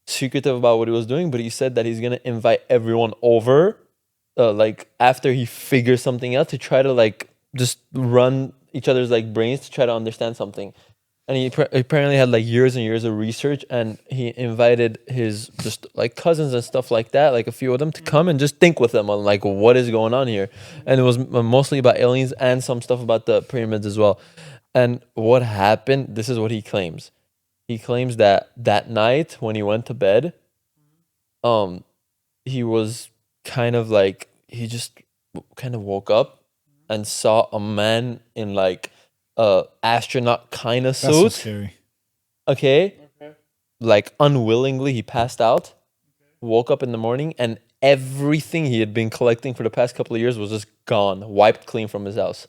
secretive about what he was doing, but he said that he's gonna invite everyone over. Like after he figures something out to try to like just run each other's like brains to try to understand something. And he apparently had like years and years of research, and he invited his just like cousins and stuff like that, like a few of them, to come and just think with them on like what is going on here. And it was mostly about aliens and some stuff about the pyramids as well. And what happened, this is what he claims. He claims that night when he went to bed, he was kind of like, he just kind of woke up and saw a man in like astronaut kind of suit. That's so scary. Okay. Like unwillingly he passed out, woke up in the morning, and everything he had been collecting for the past couple of years was just gone, wiped clean from his house.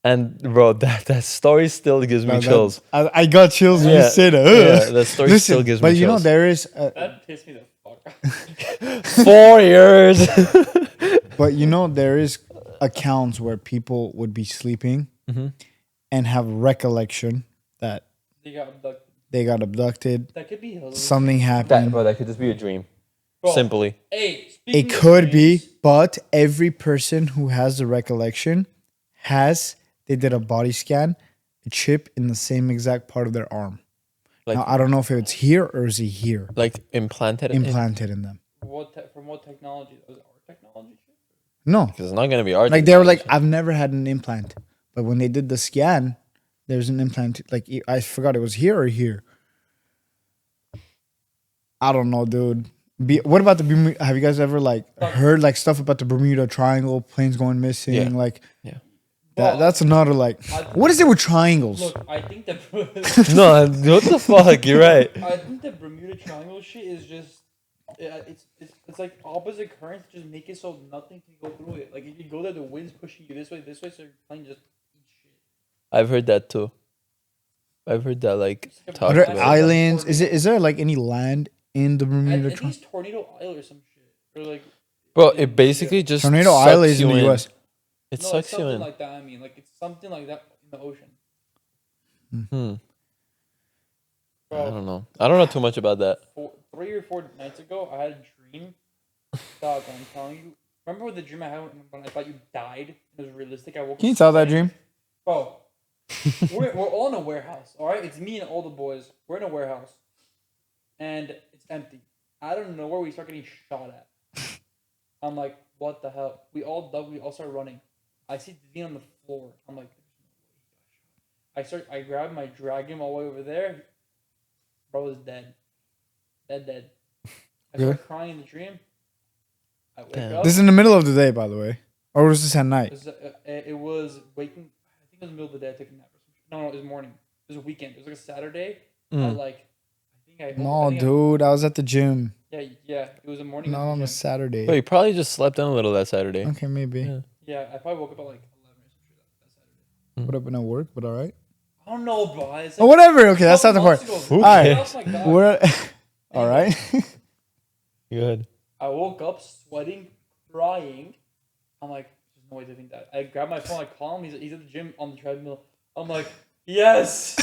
And bro, that story still gives me chills. I got chills when you said it. Yeah, that story still gives me chills. But you know, there is that pissed me the fuck off. 4 years. But you know, there is accounts where people would be sleeping and have recollection that they got abducted. That could be something happened. That could just be a dream. Bro, simply. Hey, it could be, but every person who has the recollection they did a body scan, a chip in the same exact part of their arm. Like, now, I don't know if it's here or is it here. Like implanted in them. From what technology? Was it our technology? No. Because it's not going to be our technology. They were like, I've never had an implant. But when they did the scan, there's an implant. Like, I forgot it was here or here. I don't know, dude. What about the Bermuda? Have you guys ever like heard like stuff about the Bermuda Triangle, planes going missing? Yeah. Like, yeah. That's another like. What is it with triangles? Look, I think that. No, what the fuck? You're right. I think the Bermuda Triangle shit is just. It's like opposite currents just make it so nothing can go through it. Like if you go there, the wind's pushing you this way, so your plane just eats shit. I've heard that too. I've heard that like. Are there islands? Is there like any land in the Bermuda Triangle? I think it's Tornado Isle or some shit. Or like. Bro, it basically just Tornado Isle is in the U.S. It sucks you in. Like that. I mean, like it's something like that in the ocean. Bro, I don't know. I don't know too much about that. 3 or 4 nights ago, I had a dream. Dog, I'm telling you. Remember the dream I had when I thought you died? It was realistic. I woke up. Can you tell that dream? Bro, we're all in a warehouse. All right, it's me and all the boys. We're in a warehouse, and it's empty. I don't know where we start getting shot at. I'm like, what the hell? We all start running. I see Dean on the floor. I'm like, there's no way he got shot. I grab my, drag him all the way over there. Bro is dead. Dead. I start crying in the dream. I wake up. This is in the middle of the day, by the way. Or was this at night? It was waking. I think it was the middle of the day. I took a nap. No, it was morning. It was a weekend. It was like a Saturday. Dude, I was at the gym. Yeah. It was a morning. Not on a Saturday. But you probably just slept in a little that Saturday. Okay, maybe. Yeah, I probably woke up at like 11 or something that Saturday. Would have been at work, but all right. I don't know, bro. It's like whatever. Okay, that's not the part. All right. We're all right. Good. I woke up sweating, crying. I'm like, there's no way to think that. I grab my phone, I call him. He's at the gym on the treadmill. I'm like, yes.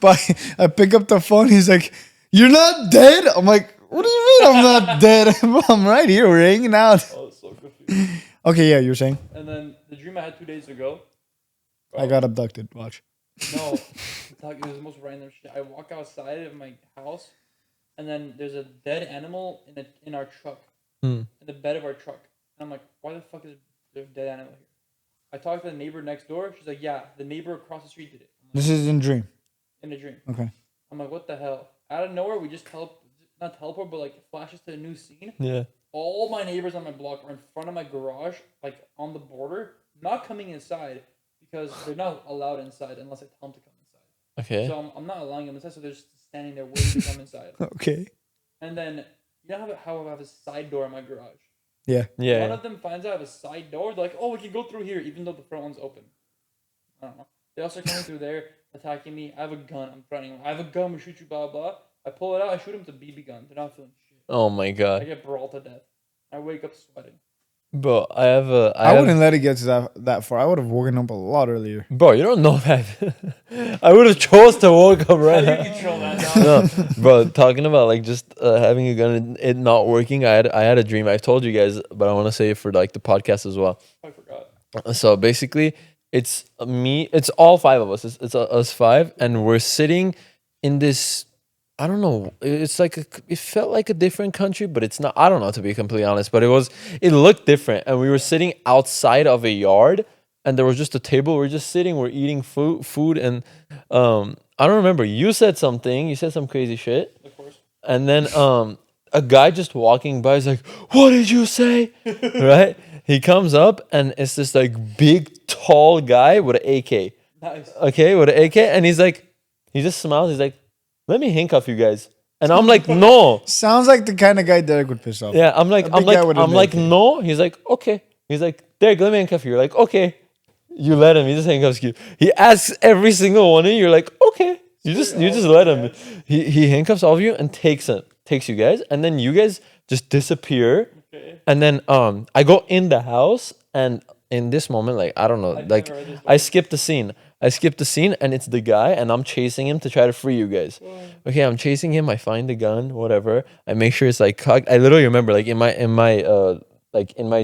But I pick up the phone. He's like, you're not dead? I'm like, what do you mean I'm not dead? I'm right here. We're hanging out. I was so confused. Okay, yeah, you're saying? And then the dream I had 2 days ago. Bro, I got abducted. Watch. No. It was the most random shit. I walk outside of my house, and then there's a dead animal in our truck. In the bed of our truck. And I'm like, why the fuck is there a dead animal here? I talked to the neighbor next door. She's like, yeah, the neighbor across the street did it. Like, this is in dream? In a dream. Okay. I'm like, what the hell? Out of nowhere, we just not teleport, but like flashes to a new scene. Yeah. All my neighbors on my block are in front of my garage, like on the border, not coming inside because they're not allowed inside unless I tell them to come inside. Okay. So I'm not allowing them inside, so they're just standing there waiting to come inside. Okay. And then, you know how I have a side door in my garage? Yeah. One of them finds out I have a side door. They're like, oh, we can go through here, even though the front one's open. I don't know. They also coming through there, attacking me. I have a gun. I'm threatening them. I have a gun. We shoot you, blah, blah. I pull it out. I shoot them with a BB gun. They're not feeling shit. Oh, my God. I get brawled to death. I wake up sweating. Bro, I wouldn't let it get to that far. I would have woken up a lot earlier. Bro, you don't know that. I would have chose to wake up right now. You control that now. No, bro, talking about like just having a gun and it not working. I had a dream. I told you guys, but I want to say it for like the podcast as well. I forgot. So basically, It's me. It's all five of us. It's us five, and we're sitting in this. I don't know. It's like it felt like a different country, but it's not. I don't know, to be completely honest. But it looked different, and we were sitting outside of a yard, and there was just a table. We're just sitting. We're eating food, and I don't remember. You said something. You said some crazy shit. Of course. And then a guy just walking by is like, "What did you say?" Right? He comes up, and it's this like big, tall guy with an AK. Nice. Okay, with an AK, and he's like, he just smiles. He's like, "Let me handcuff you guys." And I'm like, "No." Sounds like the kind of guy Derek would piss off. Yeah, I'm like, "No." He's like, "Okay." He's like, "Derek, let me handcuff you." You're like, "Okay." You let him. He just handcuffs you. He asks every single one of you. You're like, "Okay." You just let him. He handcuffs all of you and takes you guys, and then you guys just disappear. Okay. And then I go in the house, and in this moment, like I don't know, like I skipped the scene. And it's the guy, and I'm chasing him to try to free you guys. Okay, I'm chasing him. I find the gun, whatever. I make sure it's like cocked. I literally remember, like in my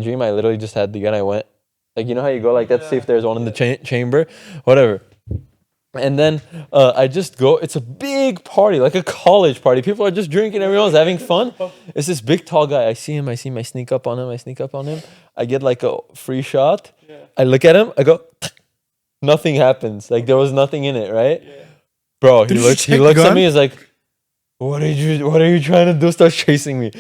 dream, I literally just had the gun. I went, like, you know how you go like that to see if there's one in the chamber, whatever. And then I just go. It's a big party, like a college party. People are just drinking. Everyone's having fun. It's this big tall guy. I see him. I sneak up on him. I get like a free shot. Yeah. I look at him. I go. Nothing happens. Like there was nothing in it, right? Yeah. Bro, he looks at me. He's like, what are you trying to do? Starts chasing me,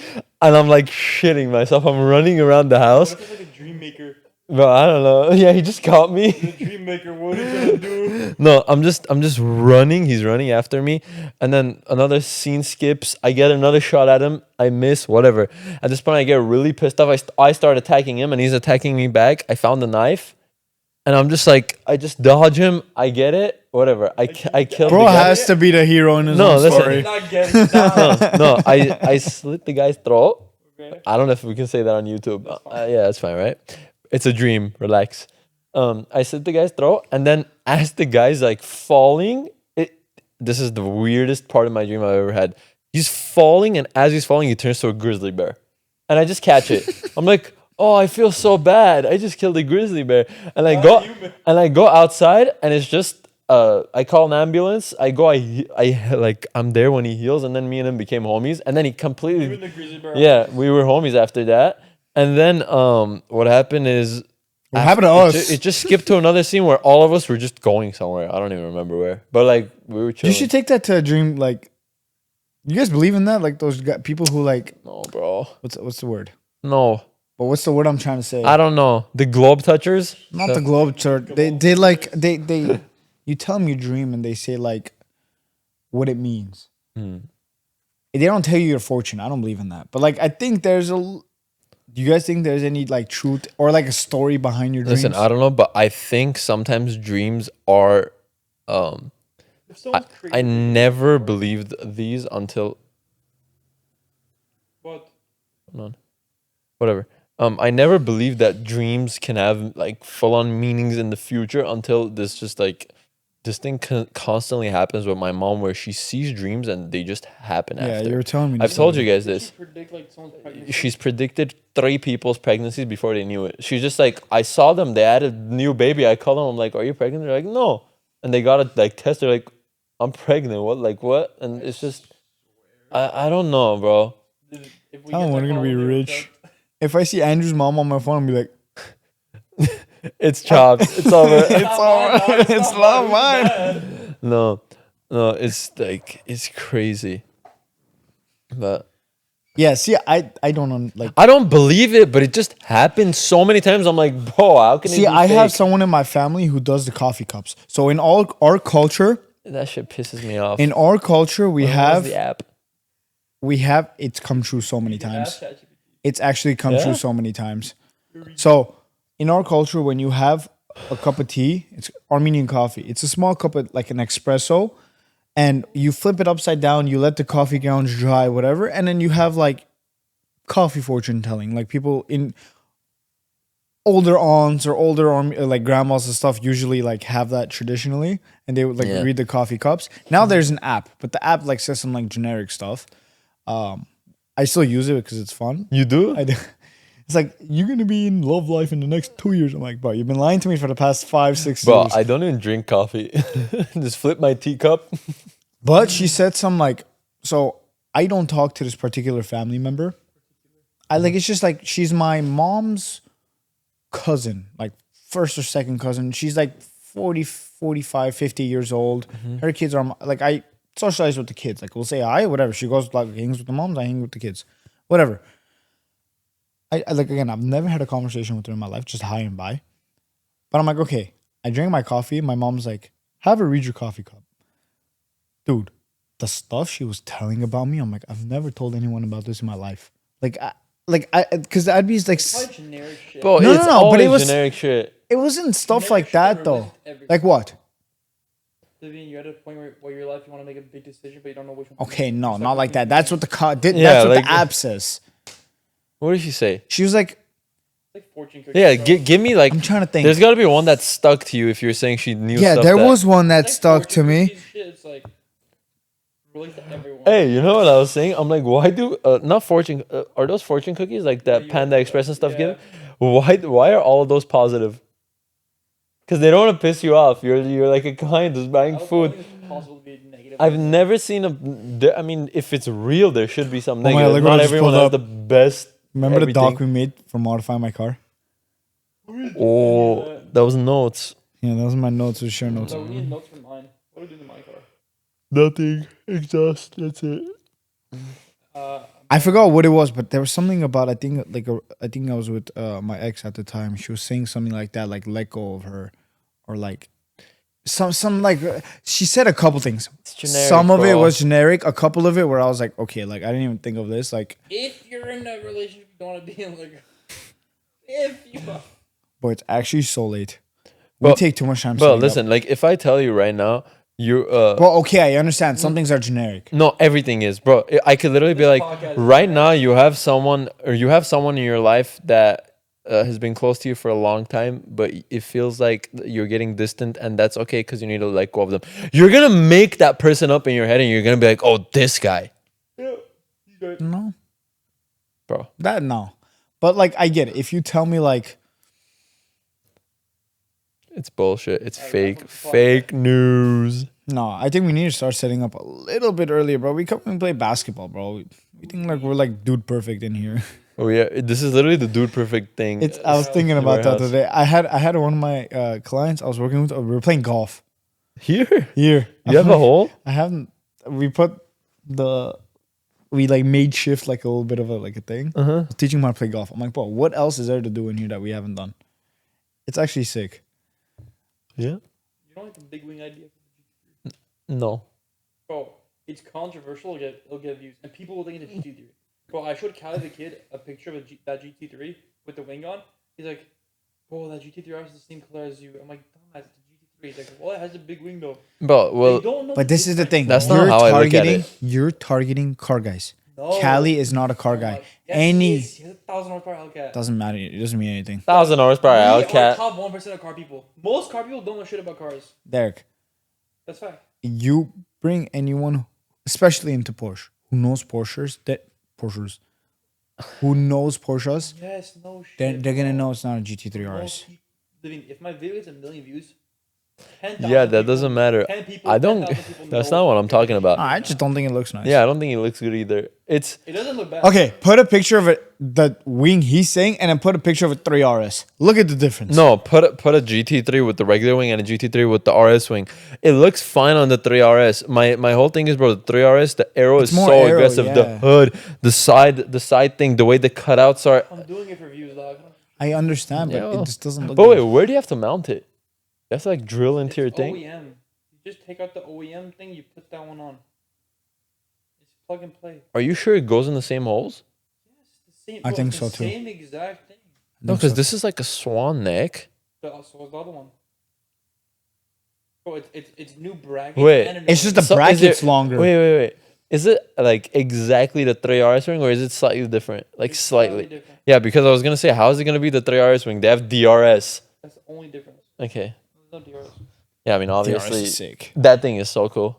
and I'm like shitting myself. I'm running around the house. What if it's like a dream maker? Bro, I don't know. Yeah, he just caught me. The dream maker, what are you gonna do? No, I'm just running. He's running after me, and then another scene skips. I get another shot at him. I miss. Whatever. At this point, I get really pissed off. I start attacking him, and he's attacking me back. I found the knife, and I'm just like, I just dodge him. I get it. Whatever. I killed. Bro the guy. Has to be the hero in his own story. No. I slit the guy's throat. Okay. I don't know if we can say that on YouTube. Yeah, that's fine, right? It's a dream. Relax. I slit the guy's throat, and then as the guy's like falling, this is the weirdest part of my dream I've ever had. He's falling, and as he's falling, he turns to a grizzly bear, and I just catch it. I'm like, oh, I feel so bad. I just killed a grizzly bear, and I go outside, and it's just I call an ambulance. I go, I'm there when he heals, and then me and him became homies, and then he completely. You and the grizzly bear. Yeah, we were homies after that. And then what happened is what happened to us? It just skipped to another scene where all of us were just going somewhere. I don't even remember where, but like we were chilling. You should take that to a dream. Like, you guys believe in that? Like those people who like. No, bro. What's the word? No. But what's the word I'm trying to say? I don't know. The globe touchers. Not the globe toucher. They like they. You tell them you dream and they say like, what it means. They don't tell you your fortune. I don't believe in that. But like, I think there's a. Do you guys think there's any like truth or like a story behind your dreams? Listen, I don't know, but I think sometimes dreams are. I never believed these until. What? Hold on. Whatever. I never believed that dreams can have like full on meanings in the future until this thing constantly happens with my mom where she sees dreams and they just happen after. Yeah, you were telling me. I've told you guys this. She's predicted 3 people's pregnancies before they knew it. She's just like, I saw them. They had a new baby. I called them. I'm like, are you pregnant? They're like, no. And they got a like test. They're like, I'm pregnant. What? Like what? And it's just, I don't know, bro. I'm gonna be rich. If I see Andrew's mom on my phone, I'll be like, it's chopped. It's over. It's over. It's not mine. No, it's like, it's crazy. But yeah, see, I don't like. I don't believe it, but it just happened so many times. I'm like, bro, how can it be I fake? have someone in my family who does the coffee cups. So in all our culture, that shit pisses me off. In our culture, we have the app. We have it's come true so many times. It's actually come true so many times. So in our culture, when you have a cup of tea, it's Armenian coffee. It's a small cup of like an espresso, and you flip it upside down. You let the coffee grounds dry, whatever, and then you have like coffee fortune telling. Like people in older aunts or older like grandmas and stuff usually like have that traditionally, and they would like read the coffee cups. Now there's an app, but the app like says some like generic stuff. I still use it because it's fun. You do? I do. It's like, you're going to be in love life in the next 2 years. I'm like, bro, you've been lying to me for the past 5-6 Bro, years. I don't even drink coffee. Just flip my teacup. But she said some like, so I don't talk to this particular family member. It's just like, she's my mom's cousin, like first or second cousin. She's like 40, 45, 50 years old. Her kids are, like, I socialize with the kids. Like, we'll say hi, whatever. She goes, like, hangs with the moms, I hang with the kids. Whatever. I like, again, I've never had a conversation with her in my life, just hi and bye. But I'm like, okay. I drank my coffee. My mom's like, have her read your coffee cup. Dude, the stuff she was telling about me, I'm like, I've never told anyone about this in my life. Because I'd be like, generic shit. Bro, No, it's no, always but it was- generic shit. it wasn't stuff Generic like shit that that though. relates to everything. Like what? You're at a point where your life you want to make a big decision, but you don't know which one. Okay, no, not like that. That's what the Yeah, that's what like- the app says. What did she say? She was like, Like fortune cookies. Yeah, bro. give me like. I'm trying to think. There's got to be one that stuck to you if you're saying she knew. Yeah, stuff there that- was one that Like stuck to fortune me. cookies shit, it's like relates to everyone. Hey, you know what I was saying? I'm like, why do not fortune? Are those fortune cookies like that Yeah, Panda Express and stuff yeah. give? Why are all of those positive? Because they don't want to piss you off. You're like a client just buying I don't food. think it's possible to be negative. I've never seen I mean, if it's real, there should be some Oh my God, negative. look what I Not just everyone pulled has up. the best. Remember everything. the doc we made for modifying my car? Oh, that was notes. Yeah, those are my notes. With share notes. So we need notes from mine. What are we doing in my car? Nothing. Exhaust. That's it. I forgot what it was, but there was something about I think I was with my ex at the time. She was saying something like that, like let go of her, or like some like she said a couple things. generic, Some of it bro. was generic. A couple of it where I was like, okay, like I didn't even think of this. Like, If you're in a relationship, you don't want to be in like. If you. boy, it's actually so late. Well- We take too much time. Well, setting up. listen. Like, if I tell you right now, you Well, okay, I understand. Some things are generic. No, everything is, bro. I could literally be like, podcast is right now you have someone in your life that has been close to you for a long time, but it feels like you're getting distant, and that's okay because you need to let go of them. You're gonna make that person up in your head, and you're gonna be like, oh, this guy, No, bro. that no. But like, I get it. If you tell me like, It's bullshit. It's fake news. no, I think we need to start setting up a little bit earlier, bro. We come and play basketball, bro. We think like we're like dude perfect in here. Oh yeah, this is literally the dude perfect thing. I was thinking in about that warehouse. today. I had one of my clients I was working with. We were playing golf Here, here. you have a hole. I haven't. We like made shift like a little bit of a thing. I was teaching him how to play golf. I'm like, bro, what else is there to do in here that we haven't done? It's actually sick. Yeah. You don't like the big wing idea? No. Bro, it's controversial. It'll get views, and people will think it's a GT3. Bro, I showed Callie the kid a picture of that GT3 with the wing on. He's like, "Bro, that GT3 is the same color as you." I'm like, "Dumbass, it's a GT3." He's like, "Well, it has a big wing though." Bro, They well, don't know But this is the thing. That's not how I look at it. You're targeting car guys. No. Callie is not a car guy. Yes, Any he has a 1,000 horsepower Hellcat. doesn't matter. It doesn't mean anything. 1,000 horsepower We are Hellcat. top 1% of car people. Most car people don't know shit about cars. Derek, That's fact. you bring anyone, especially into Porsche, who knows Porsches, who knows Porsches, Yes, no shit. they're gonna know it's not a GT3 RS. Most people living. If my video gets 1 million views, 10,000 Yeah, that people- doesn't matter. 10 people, I don't. 10,000 people That's know not what I'm talking about. I just don't think it looks nice. Yeah, I don't think it looks good either. It's It doesn't look bad. Okay, put a picture of it, the wing he's saying, and then put a picture of a 3RS. Look at the difference. no put a GT3 with the regular wing and a GT3 with the RS wing. It looks fine on the 3RS. My whole thing is, bro, the 3RS, the arrow is more so aero, aggressive. The yeah. hood, the side thing, the way the cutouts are. I'm doing it for views, dog. I understand, but Yeah, well. it just doesn't look But wait, good. where do you have to mount it? You have to like drill into your It's thing. OEM. You just take out the OEM thing, you put that one on. It's plug and play. Are you sure it goes in the same holes? Yes, the same. I bro, think it's so, the too. Same exact thing. No, because this is like a swan neck. So was the other one. Bro, it's new brackets. Wait, and It's just the So is brackets it- longer. Wait. Is it like exactly the 3RS wing or is it slightly different? Like It's slightly. different. Yeah, because I was gonna say, how is it gonna be the 3RS wing? They have DRS. That's the only difference. Okay. There's no DRS. Yeah, I mean DRS obviously is sick. that thing is so cool.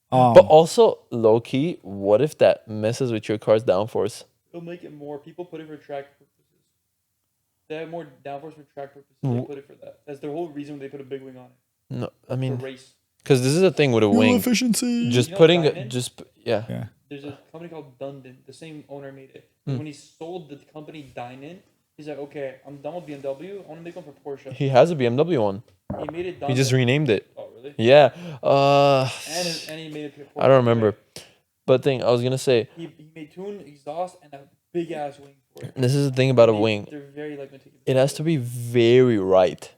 But also low key, what if that messes with your car's downforce? they'll make it more. People put it for track purposes. They have more downforce for track purposes. They put it for that. That's the whole reason they put a big wing on it. No, I mean, race. Because this is the thing with a wing. Efficiency. Just You know putting Dynon? yeah. There's a company called Dundon. The same owner made it. When he sold the company Dynon, he's like, okay, I'm done with BMW. I want to make one for Porsche. He has a BMW one. He made it Dundon. He just renamed it. Oh, really? Yeah. And he made it Porsche. I don't remember. But I was gonna say. He made tune, exhaust, and a big ass wing for it. This is the thing about a wing. They're very meticulous. It has to be very right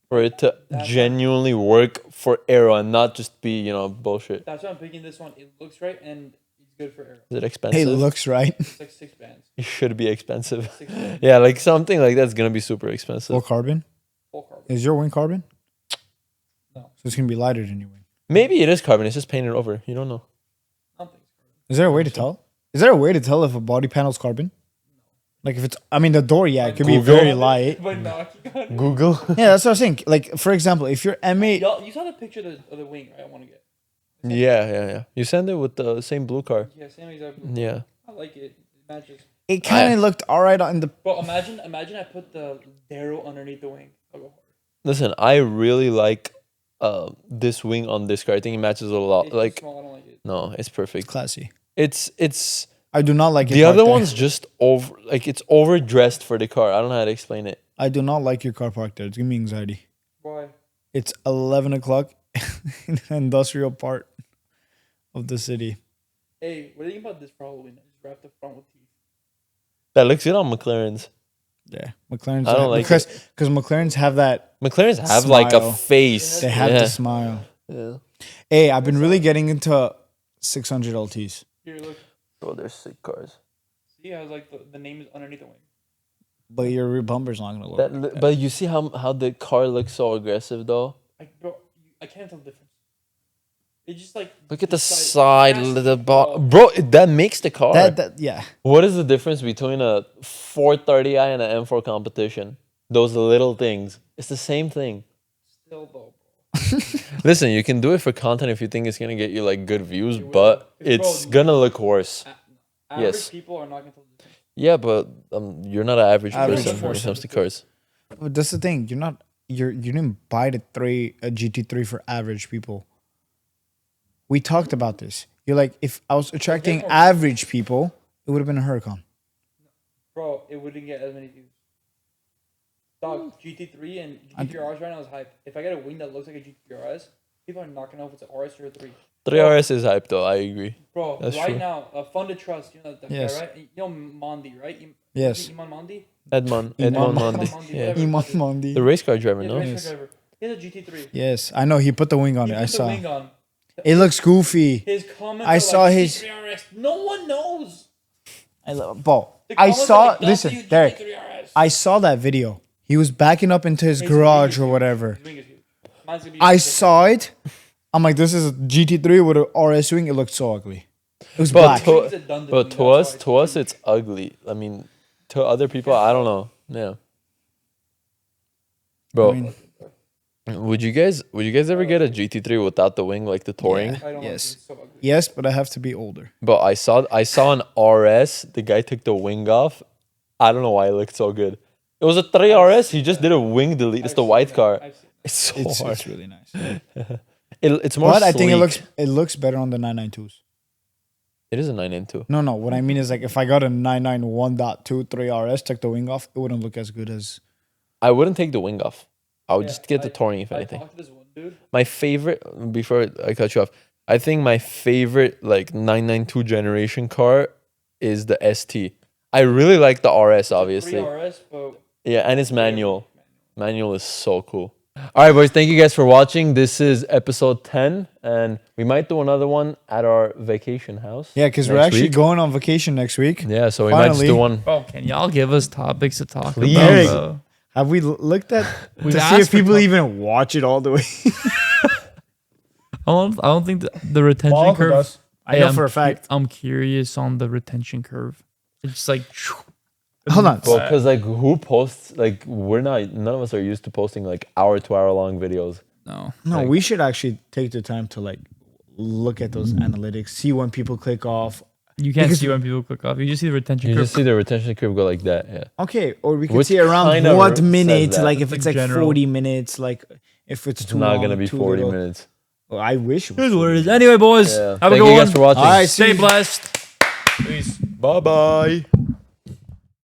for it to genuinely work for aero and not just be bullshit. That's why I'm picking this one. It looks right and it's good for aero. Is it expensive? Hey, looks right. It's like 6 bands. It should be expensive. 6 bands. Yeah, like something like that's gonna be super expensive. Full carbon. Full carbon. Is your wing carbon? No. So it's gonna be lighter than your wing. Maybe it is carbon. It's just painted over. You don't know. I don't think it's carbon. Is there a way to tell? Is there a way to tell if a body panel's carbon? Like if it's, I mean, the door, yeah, it could be Google. very light. But no, you got it. Google. Yeah, that's what I was saying. Like, for example, if your M8, Y'all, you saw the picture of the wing, right? I want to get. Yeah. You send it with the same blue car. Yeah, same exact. Yeah. I like it. It matches. it kind of looked all right on the. Bro, imagine I put the Dero underneath the wing. I'll go hard. Listen, I really like this wing on this car. I think it matches a lot. It's Like, small, I don't like it. no, it's perfect. Classy. It's I do not like it. the other one's just it's overdressed for the car. I don't know how to explain it. I do not like your car parked there. It's giving me anxiety. Why? It's 11 o'clock in an industrial part of the city. Hey, what do you think about this for Halloween? I just wrapped the front with teeth. That looks good on McLaren's. Yeah, McLaren's. I don't like because McLaren's have that. McLaren's have like a Smile. face. They have yeah. the smile. Yeah. Hey, I've been really getting into 600 LTs. Here, look. Bro, they're sick cars. See, I was like the name is underneath the wing. But your rear bumper's not gonna look. But you see how the car looks so aggressive though. I can't tell the difference. It's just like Look at the side, the bottom. Bro, that makes the car. Yeah. What is the difference between a 430i and an M4 competition? Those little things. It's the same thing. Still though. Listen, you can do it for content if you think it's gonna get you like good views, It will. but Bro, it's gonna look worse. Average Yes. people are not gonna tell the difference. Yeah, but you're not an average Average person when it person. comes to cars. But that's the thing. You didn't buy a GT3 for average people. We talked about this. You're like, if I was attracting more- average people, it would have been a Huracan. Bro, it wouldn't get as many views. Dog, GT3 and GT3RS right now is hype. If I get a wing that looks like a GT3RS, people are not gonna know if it's an RS or a 3. 3RS is hype though, I agree. Bro, That's right true. now, Fun to Trust, you know that Yes. guy, right? You know Mondi, right? Yes. Iman Mondi? Edmond Iman Mondi. Mondi, Yeah. whatever. Iman Mondi. The race car driver, Yeah, no? the race Yes. car driver. He has a GT3. Yes, I know. He put the wing on He it. put I the saw. wing on. It looks goofy. His comments I are saw like, his- GT3RS. No one knows. Bro, The I comments are saw. like, Listen, W Derek. GT3RS. I saw that video. He was backing up into his His wing garage is or huge. whatever. His wing is huge. Mine's gonna be I different. saw it. I'm like, this is a GT3 with an RS wing. It looked so ugly. It was But black. to, Wings are done the but wing, to that's us, why it's ugly. I mean, to other people, I don't know. Yeah. Bro, I mean, would you guys ever get a GT3 without the wing, like the touring? Yeah. I don't Yes. like it. It's so ugly. yes, but I have to be older. But I saw an RS. The guy took the wing off. I don't know why it looked so good. It was a 3RS. He just did a wing delete. It's I've the seen white that. car. I've seen It's so hard. It's really nice. It's more. But I think sleek. it looks better on the 992s. It is a 992. No. What I mean is like if I got a 991.2 3RS, took the wing off, it wouldn't look as good as. I wouldn't take the wing off. I would Yeah, just get the touring if I anything. talked to this one dude. My favorite, before I cut you off, I think my favorite like 992 generation car is the ST. I really like the RS, obviously. 3RS, but Yeah, and it's manual. Manual is so cool. All right, boys. Thank you guys for watching. This is episode 10, and we might do another one at our vacation house. Yeah, because we're next actually week. going on vacation next week. Yeah, so we might just do Finally. one. bro, can y'all give us topics to talk Please. about? Eric, Bro? Have we looked at We've to see asked if for people even watch it all the way? I don't think the retention curve. I know for a fact. I'm curious on the retention curve. It's just like. Hold on. Well, because like who posts, like none of us are used to posting like hour to hour long videos. No. No, we should actually take the time to like look at those analytics, see when people click off, You can't see when people click off. You just see the retention You curve. just see the retention curve go like that. Yeah. Okay, or we could Which see around kind of what says minute, that. like if it's like General. 40 minutes, like if it's It's too not long, gonna be too 40 little. minutes. Well, I wish it was Here's what 40 it is. minutes. Anyway, boys, Yeah. have a Thank good you one. guys for watching. All right, Stay see you. blessed. Peace. Bye bye.